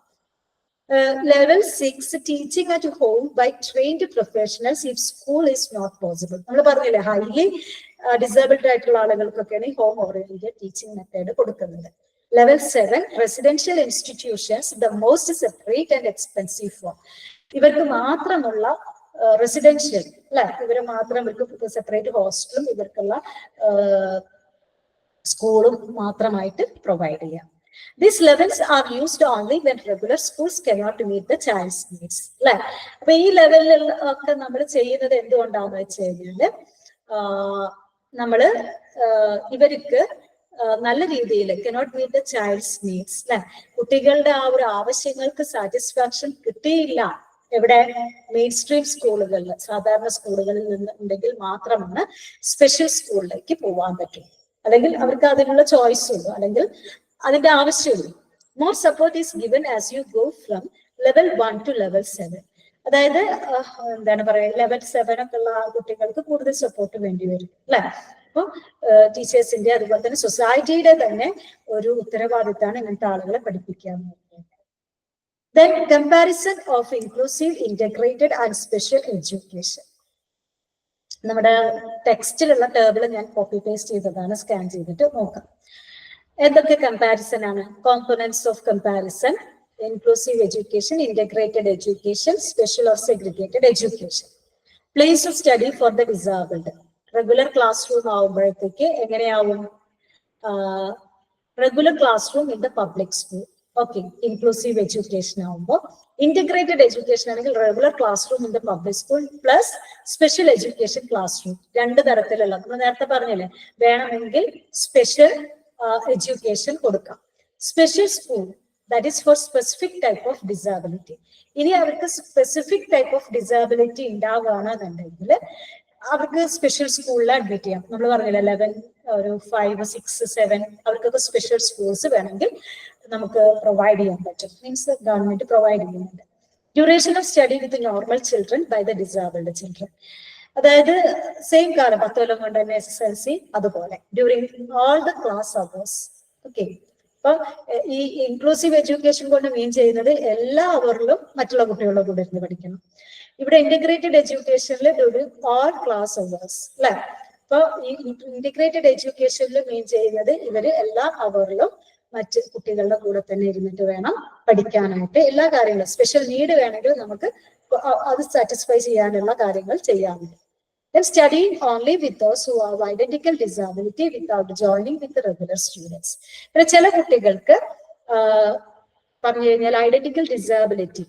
Level 6, teaching at home by trained professionals if school is not possible. നമ്മൾ പറഞ്ഞില്ലേ highly disabled ആയിട്ടുള്ള ആളുകൾക്കൊക്കെയാണ് home oriented teaching method കൊടുക്കുന്നത്. Level 7, residential institutions, the most separate and expensive form. ഇവർക്ക് മാത്രമുള്ള റെസിഡൻഷ്യൽ അല്ലെ, ഇവര് മാത്രം ഇവർക്ക് സെപ്പറേറ്റ് ഹോസ്റ്റലും ഇവർക്കുള്ള സ്കൂളും മാത്രമായിട്ട് പ്രൊവൈഡ് ചെയ്യാം. These levels are used only when regular schools cannot meet the child's needs. അല്ലെ, അപ്പൊ ഈ ലെവലിൽ ഒക്കെ നമ്മൾ ചെയ്യുന്നത് എന്തുകൊണ്ടാന്ന് വെച്ച് കഴിഞ്ഞാല് നമ്മള് ഇവർക്ക് നല്ല രീതിയിൽ cannot meet the child's needs അല്ലെ, കുട്ടികളുടെ ആ ഒരു ആവശ്യങ്ങൾക്ക് സാറ്റിസ്ഫാക്ഷൻ കിട്ടിയില്ല എവിടെ, മെയിൻ സ്ട്രീം സ്കൂളുകളിൽ, സാധാരണ സ്കൂളുകളിൽ നിന്ന് ഉണ്ടെങ്കിൽ മാത്രമാണ് സ്പെഷ്യൽ സ്കൂളിലേക്ക് പോകാൻ പറ്റും, അല്ലെങ്കിൽ അവർക്ക് അതിനുള്ള ചോയ്സ് ഉള്ളൂ, അല്ലെങ്കിൽ അതിന്റെ ആവശ്യമുള്ളൂ. More support is given as you go from level 1 to level 7. അതായത് എന്താണ് പറയുക, ലെവൽ 7 ഒക്കെ ഉള്ള കുട്ടികൾക്ക് കൂടുതൽ സപ്പോർട്ട് വേണ്ടി വരും അല്ലെ. അപ്പൊ ടീച്ചേഴ്സിന്റെ അതുപോലെ തന്നെ സൊസൈറ്റിയുടെ തന്നെ ഒരു ഉത്തരവാദിത്തമാണ് ഇങ്ങനത്തെ ആളുകളെ പഠിപ്പിക്കുക എന്ന് പറയുന്നത്. Then comparison of inclusive, integrated and special education. നമ്മുടെ ടെക്സ്റ്റിലുള്ള ടേബിൾ ഞാൻ കോപ്പി പേസ്റ്റ് ചെയ്തതാണ്, സ്കാൻ ചെയ്തിട്ട് നോക്കാം. എന്തൊക്കെ കമ്പാരിസൺ ആണ്? Components of comparison: inclusive education, integrated education, special or segregated education. Place of study for the disabled. Regular class room ആവുമ്പോഴത്തേക്ക് എങ്ങനെയാവും? Regular class room in the public school. Okay, inclusive education ആവുമ്പോൾ. Integrated education ആണെങ്കിൽ regular class room in the public school plus special education class room. രണ്ട് തരത്തിലുള്ള, നമ്മൾ നേരത്തെ പറഞ്ഞില്ലേ, വേണമെങ്കിൽ സ്പെഷ്യൽ എഡ്യൂക്കേഷൻ കൊടുക്കാം. Special school, that is four specific type of disability. ഇനി അവർക്ക് സ്പെസിഫിക് ടൈപ്പ് ഓഫ് ഡിസേബിലിറ്റി ഉണ്ടാവുകയാണെന്നുണ്ടെങ്കിൽ അവർക്ക് സ്പെഷ്യൽ സ്കൂളിൽ അഡ്മിറ്റ് ചെയ്യാം. നമ്മൾ പറഞ്ഞില്ല 11, 5, 6, 7 അവർക്കൊക്കെ സ്പെഷ്യൽ സ്കൂൾസ് വേണമെങ്കിൽ നമുക്ക് പ്രൊവൈഡ് ചെയ്യാൻ പറ്റും. മീൻസ് ഗവൺമെന്റ് പ്രൊവൈഡ് ചെയ്യുന്നുണ്ട്. Duration of study with normal children by the disabled children. അതായത് സെയിം കാലം 10 കൊല്ലം കൊണ്ട് തന്നെ SSLC അതുപോലെ during all the class hours. Okay, അപ്പൊ ഈ ഇൻക്ലൂസീവ് എഡ്യൂക്കേഷൻ കൊണ്ട് മീൻ ചെയ്യുന്നത് എല്ലാ അവറിലും മറ്റുള്ള കുട്ടികളുടെ കൂടെ ഇരുന്ന് പഠിക്കണം. ഇവിടെ ഇന്റഗ്രേറ്റഡ് എഡ്യൂക്കേഷനിൽ ഡ്യൂറിങ് ഓൾ ക്ലാസ് അവേഴ്സ് അല്ലെ. അപ്പൊ ഈ ഇന്റഗ്രേറ്റഡ് എഡ്യൂക്കേഷനിൽ മീൻ ചെയ്യുന്നത് ഇവര് എല്ലാ അവറിലും മറ്റ് കുട്ടികളുടെ കൂടെ തന്നെ ഇരുന്നിട്ട് വേണം പഠിക്കാനായിട്ട്. എല്ലാ കാര്യങ്ങളും സ്പെഷ്യൽ നീഡ് വേണമെങ്കിൽ നമുക്ക് അത് സാറ്റിസ്ഫൈ ചെയ്യാനുള്ള കാര്യങ്ങൾ ചെയ്യാറുണ്ട്. Then studying only with those who have identical disability without joining with the regular students. പിന്നെ ചില കുട്ടികൾക്ക് പറഞ്ഞു കഴിഞ്ഞാൽ ഐഡന്റിക്കൽ ഡിസബിലിറ്റി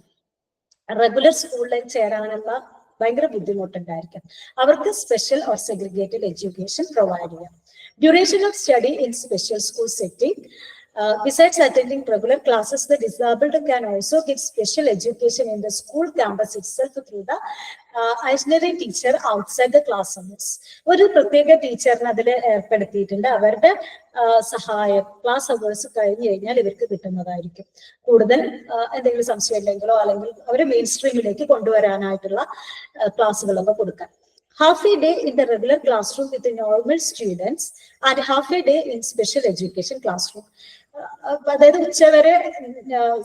റെഗുലർ സ്കൂളിൽ ചേരാനുള്ള ഭയങ്കര ബുദ്ധിമുട്ടുണ്ടായിരിക്കും. അവർക്ക് special or segregated education provide ചെയ്യാം. Duration of study in special school setting. Besides attending regular classes, the disabled can also get special education in the school campus itself through the auxiliary teacher outside the class hours. ഒരു പ്രത്യേക ടീച്ചറിനെ അതിൽ ഏർപ്പെടുത്തിയിട്ടുണ്ട്. അവരുടെ സഹായം class hours കഴിഞ്ഞ് കഴിഞ്ഞാൽ ഇവർക്ക് കിട്ടുന്നതായിരിക്കും. കൂടുതൽ എന്തെങ്കിലും സംശയം ഉണ്ടെങ്കിലോ അല്ലെങ്കിൽ അവർ മെയിൻ സ്ട്രീമിലേക്ക് കൊണ്ടുവരാനായിട്ടുള്ള ക്ലാസ്സുകളൊക്കെ കൊടുക്കാൻ. Half a day in the regular classroom with the normal students and half a day in special education classroom. അതായത് ഉച്ചവരെ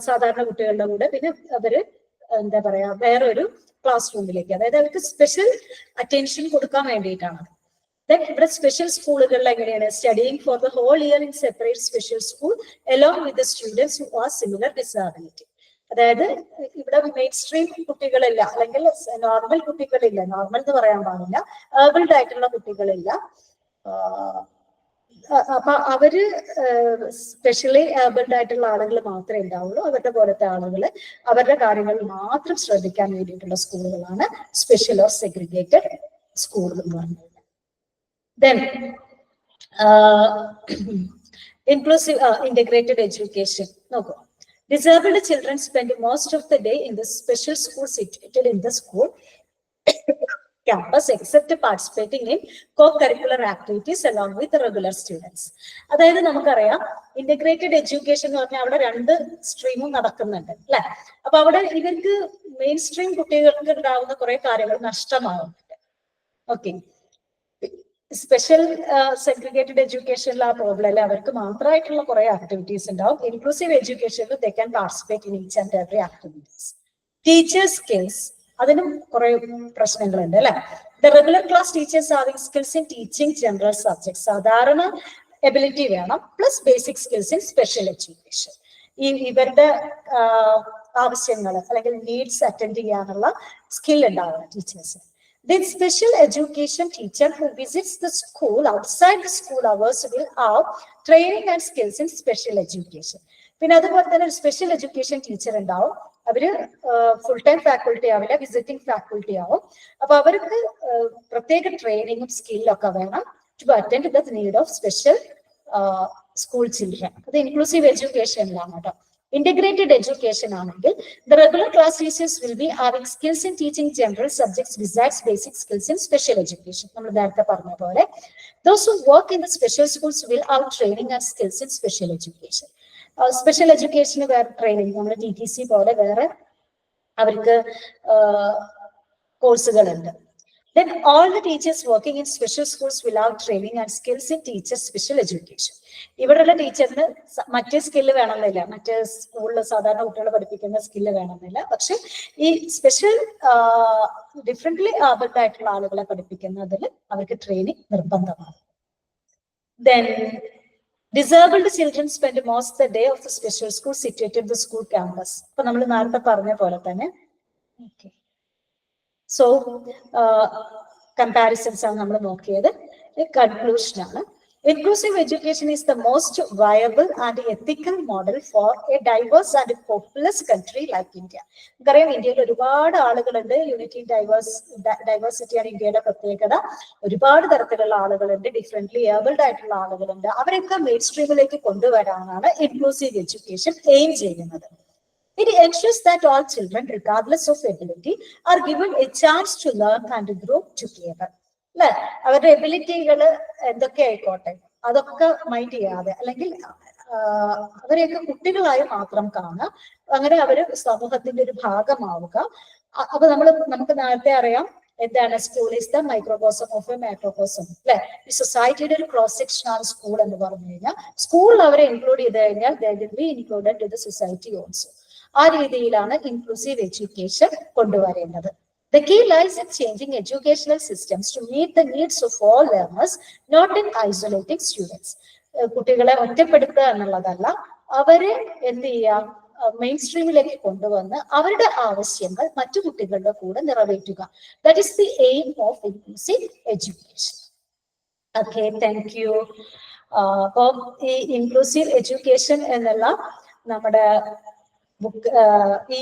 സാധാരണ കുട്ടികളുടെ കൂടെ, പിന്നെ അവര് എന്താ പറയാ വേറൊരു ക്ലാസ് റൂമിലേക്ക്, അതായത് അവർക്ക് സ്പെഷ്യൽ അറ്റൻഷൻ കൊടുക്കാൻ വേണ്ടിയിട്ടാണ്. ദെൻ ഇവിടെ സ്പെഷ്യൽ സ്കൂളുകളിൽ എങ്ങനെയാണ്? Studying for the whole year in separate special school along with the students who are similar disability. അതായത് ഇവിടെ മെയിൻ സ്ട്രീം കുട്ടികളില്ല, അല്ലെങ്കിൽ നോർമൽ കുട്ടികളില്ല, നോർമൽ എന്ന് പറയാൻ പാടില്ല, ഏബിൾഡ് ആയിട്ടുള്ള കുട്ടികളില്ല. അപ്പൊ അവര് സ്പെഷ്യലി ഏബിൾഡ് ആയിട്ടുള്ള ആളുകൾ മാത്രമേ ഉണ്ടാവുള്ളൂ. അവരുടെ പോലത്തെ ആളുകൾ അവരുടെ കാര്യങ്ങൾ മാത്രം ശ്രദ്ധിക്കാൻ വേണ്ടിയിട്ടുള്ള സ്കൂളുകളാണ് സ്പെഷ്യൽ ഓർ സെഗ്രിഗേറ്റഡ് സ്കൂളുകൾ എന്ന് പറയുന്നത്. ദെൻ ഇൻക്ലൂസീവ് ഇന്റഗ്രേറ്റഡ് എഡ്യൂക്കേഷൻ നോക്കൂ. Disabled children spend most of the day in the special school situated in the school campus except participating in co-curricular activities along with the regular students. അതായത് നമുക്കറിയാം integrated education എന്ന് പറഞ്ഞാൽ അവിടെ 2 സ്ട്രീമും നടക്കുന്നുണ്ട് അല്ലെ. അപ്പൊ അവിടെ ഇവർക്ക് മെയിൻ സ്ട്രീം കുട്ടികൾക്ക് ഉണ്ടാവുന്ന കുറെ കാര്യങ്ങൾ നഷ്ടമാകുന്നുണ്ട്. ഓക്കെ, സ്പെഷ്യൽ സെഗ്രിഗേറ്റഡ് എഡ്യൂക്കേഷനിൽ ആ പ്രോബ്ലം അല്ല, അവർക്ക് മാത്രമായിട്ടുള്ള കുറെ ആക്ടിവിറ്റീസ് ഉണ്ടാവും. ഇൻക്ലൂസീവ് എഡ്യൂക്കേഷനിൽ they can participate in each and every activities. Teachers skills, അതിനും കുറെ പ്രശ്നങ്ങളുണ്ട് അല്ലെ. The regular class teachers having skills in teaching general subject, സാധാരണ എബിലിറ്റി വേണം, plus basic skills in special education. ഇവരുടെ ആവശ്യങ്ങൾ അല്ലെങ്കിൽ നീഡ്സ് അറ്റൻഡ് ചെയ്യാനുള്ള സ്കിൽ ഉണ്ടാവണം teachers. Then special education teacher who visits the school outside the school hours will have training and skills in special education. പിന്നെ അതുപോലെ തന്നെ ഒരു സ്പെഷ്യൽ എഡ്യൂക്കേഷൻ ടീച്ചർ ഉണ്ടാവും. അവര് ഫുൾ ടൈം ഫാക്കൾട്ടി ആവില്ല, വിസിറ്റിംഗ് ഫാക്കൾട്ടി ആവും. അപ്പൊ അവർക്ക് പ്രത്യേക ട്രെയിനിങ്ങും സ്കില്ലും ഒക്കെ വേണം to attend the need of special school children. അത് ഇൻക്ലൂസീവ് എഡ്യൂക്കേഷനിലാണ് കേട്ടോ. Integrated education ആണെങ്കിൽ the regular class teachers will be having skills in teaching general subjects besides basic skills in special education. നമ്മൾ നേരത്തെ പറഞ്ഞ പോലെ those who work in the special schools will have training and skills in special education. Special എഡ്യൂക്കേഷന് വേറെ training, നമ്മുടെ TTC പോലെ വേറെ അവർക്ക് കോഴ്സുകളുണ്ട്. Then all the teachers working in special schools will have training and skills in teacher special education. ഇവിടെയുള്ള ടീച്ചറിന് മറ്റേ സ്കില്ല് വേണമെന്നില്ല, മറ്റേ സ്കൂളിൽ സാധാരണ കുട്ടികളെ പഠിപ്പിക്കുന്ന സ്കില്ല് വേണമെന്നില്ല. പക്ഷെ ഈ സ്പെഷ്യൽ ഡിഫറെന്റ്ലി ആബിൾഡ് ആയിട്ടുള്ള ആളുകളെ പഠിപ്പിക്കുന്നതിൽ അവർക്ക് ട്രെയിനിങ് നിർബന്ധമാണ്. Then disabled children spend most of the day of the special school situated in the school campus. അപ്പൊ നമ്മൾ നേരത്തെ പറഞ്ഞ പോലെ തന്നെ സോ കമ്പാരിസൺസ് ആണ് നമ്മൾ നോക്കിയത്. കൺക്ലൂഷൻ ആണ്, inclusive education is the most viable and ethical model for a diverse and populous country like India. നമുക്കറിയാം ഇന്ത്യയിൽ ഒരുപാട് ആളുകളുണ്ട്. യൂണിറ്റി ഡൈവേഴ്സിറ്റിയാണ് ഇന്ത്യയുടെ പ്രത്യേകത. ഒരുപാട് തരത്തിലുള്ള ആളുകളുണ്ട്, ഡിഫറെന്റ്ലി ഏബിൾഡ് ആയിട്ടുള്ള ആളുകളുണ്ട്. അവരൊക്കെ മെയിൻ സ്ട്രീമിലേക്ക് കൊണ്ടുവരാനാണ് ഇൻക്ലൂസീവ് എഡ്യൂക്കേഷൻ എയിം ചെയ്യുന്നത്. It ensures that all children, regardless of ability, are given a chance to learn and grow together. അല്ലെ, അവരുടെ എബിലിറ്റികൾ എന്തൊക്കെ ആയിക്കോട്ടെ അതൊക്കെ മൈൻഡ് ചെയ്യാതെ, അല്ലെങ്കിൽ അവരെയൊക്കെ കുട്ടികളായി മാത്രം കാണുക, അങ്ങനെ അവര് സമൂഹത്തിന്റെ ഒരു ഭാഗമാവുക. അപ്പൊ നമുക്ക് നേരത്തെ അറിയാം എന്താണ് school is the microcosm of A macrocosm അല്ലെ. ഈ സൊസൈറ്റിയുടെ ഒരു ക്രോസ് സെക്ഷൻ ആണ് സ്കൂൾ എന്ന് പറഞ്ഞു കഴിഞ്ഞാൽ, സ്കൂളിൽ അവരെ ഇൻക്ലൂഡ് ചെയ്ത് കഴിഞ്ഞാൽ they will be included to the society also. ആ രീതിയിലാണ് ഇൻക്ലൂസീവ് എഡ്യൂക്കേഷൻ കൊണ്ടുവരേണ്ടത്. The key lies in changing educational systems to meet the needs of all learners, not in isolating students. കുട്ടികളെ ഒറ്റപ്പെടുത്തുക എന്നുള്ളതല്ല, അവരെ എന്ത് ചെയ്യാം, മെയിൻ സ്ട്രീമിലേക്ക് കൊണ്ടുവന്ന് അവരുടെ ആവശ്യങ്ങൾ മറ്റു കുട്ടികളുടെ കൂടെ നിറവേറ്റുക. That is the aim of inclusive education. Okay, thank you. അപ്പോൾ ഈ ഇൻക്ലൂസീവ് എഡ്യൂക്കേഷൻ എന്നുള്ള നമ്മുടെ ബുക്ക് ഈ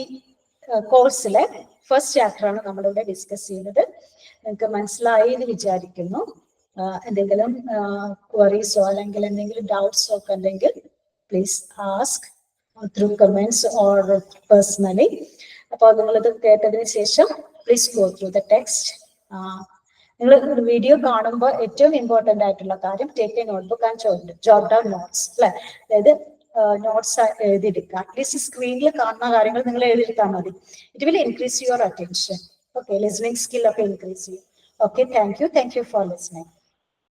കോഴ്സിലെ ഫസ്റ്റ് ചാപ്റ്റർ ആണ് നമ്മളിവിടെ ഡിസ്കസ് ചെയ്യുന്നത്. നിങ്ങൾക്ക് മനസ്സിലായി എന്ന് വിചാരിക്കുന്നു. എന്തെങ്കിലും ക്വറീസോ അല്ലെങ്കിൽ എന്തെങ്കിലും ഡൗട്ട്സോ ഒക്കെ ഉണ്ടെങ്കിൽ please ask through comments or personally. അപ്പോൾ നിങ്ങളിത് കേട്ടതിന് ശേഷം please go through the text. നിങ്ങൾ വീഡിയോ കാണുമ്പോൾ ഏറ്റവും ഇമ്പോർട്ടൻ്റ് ആയിട്ടുള്ള കാര്യം take A notebook and jot down notes അല്ലെ. അതായത് നോട്ട്സ് എഴുതിയെടുക്കുക. അറ്റ്ലീസ്റ്റ് സ്ക്രീനിൽ കാണുന്ന കാര്യങ്ങൾ നിങ്ങൾ എഴുതിയെടുത്താൽ മതി. It will increase your attention. Okay, listening skill ഒക്കെ ഇൻക്രീസ് ചെയ്യും. Okay, thank you for listening.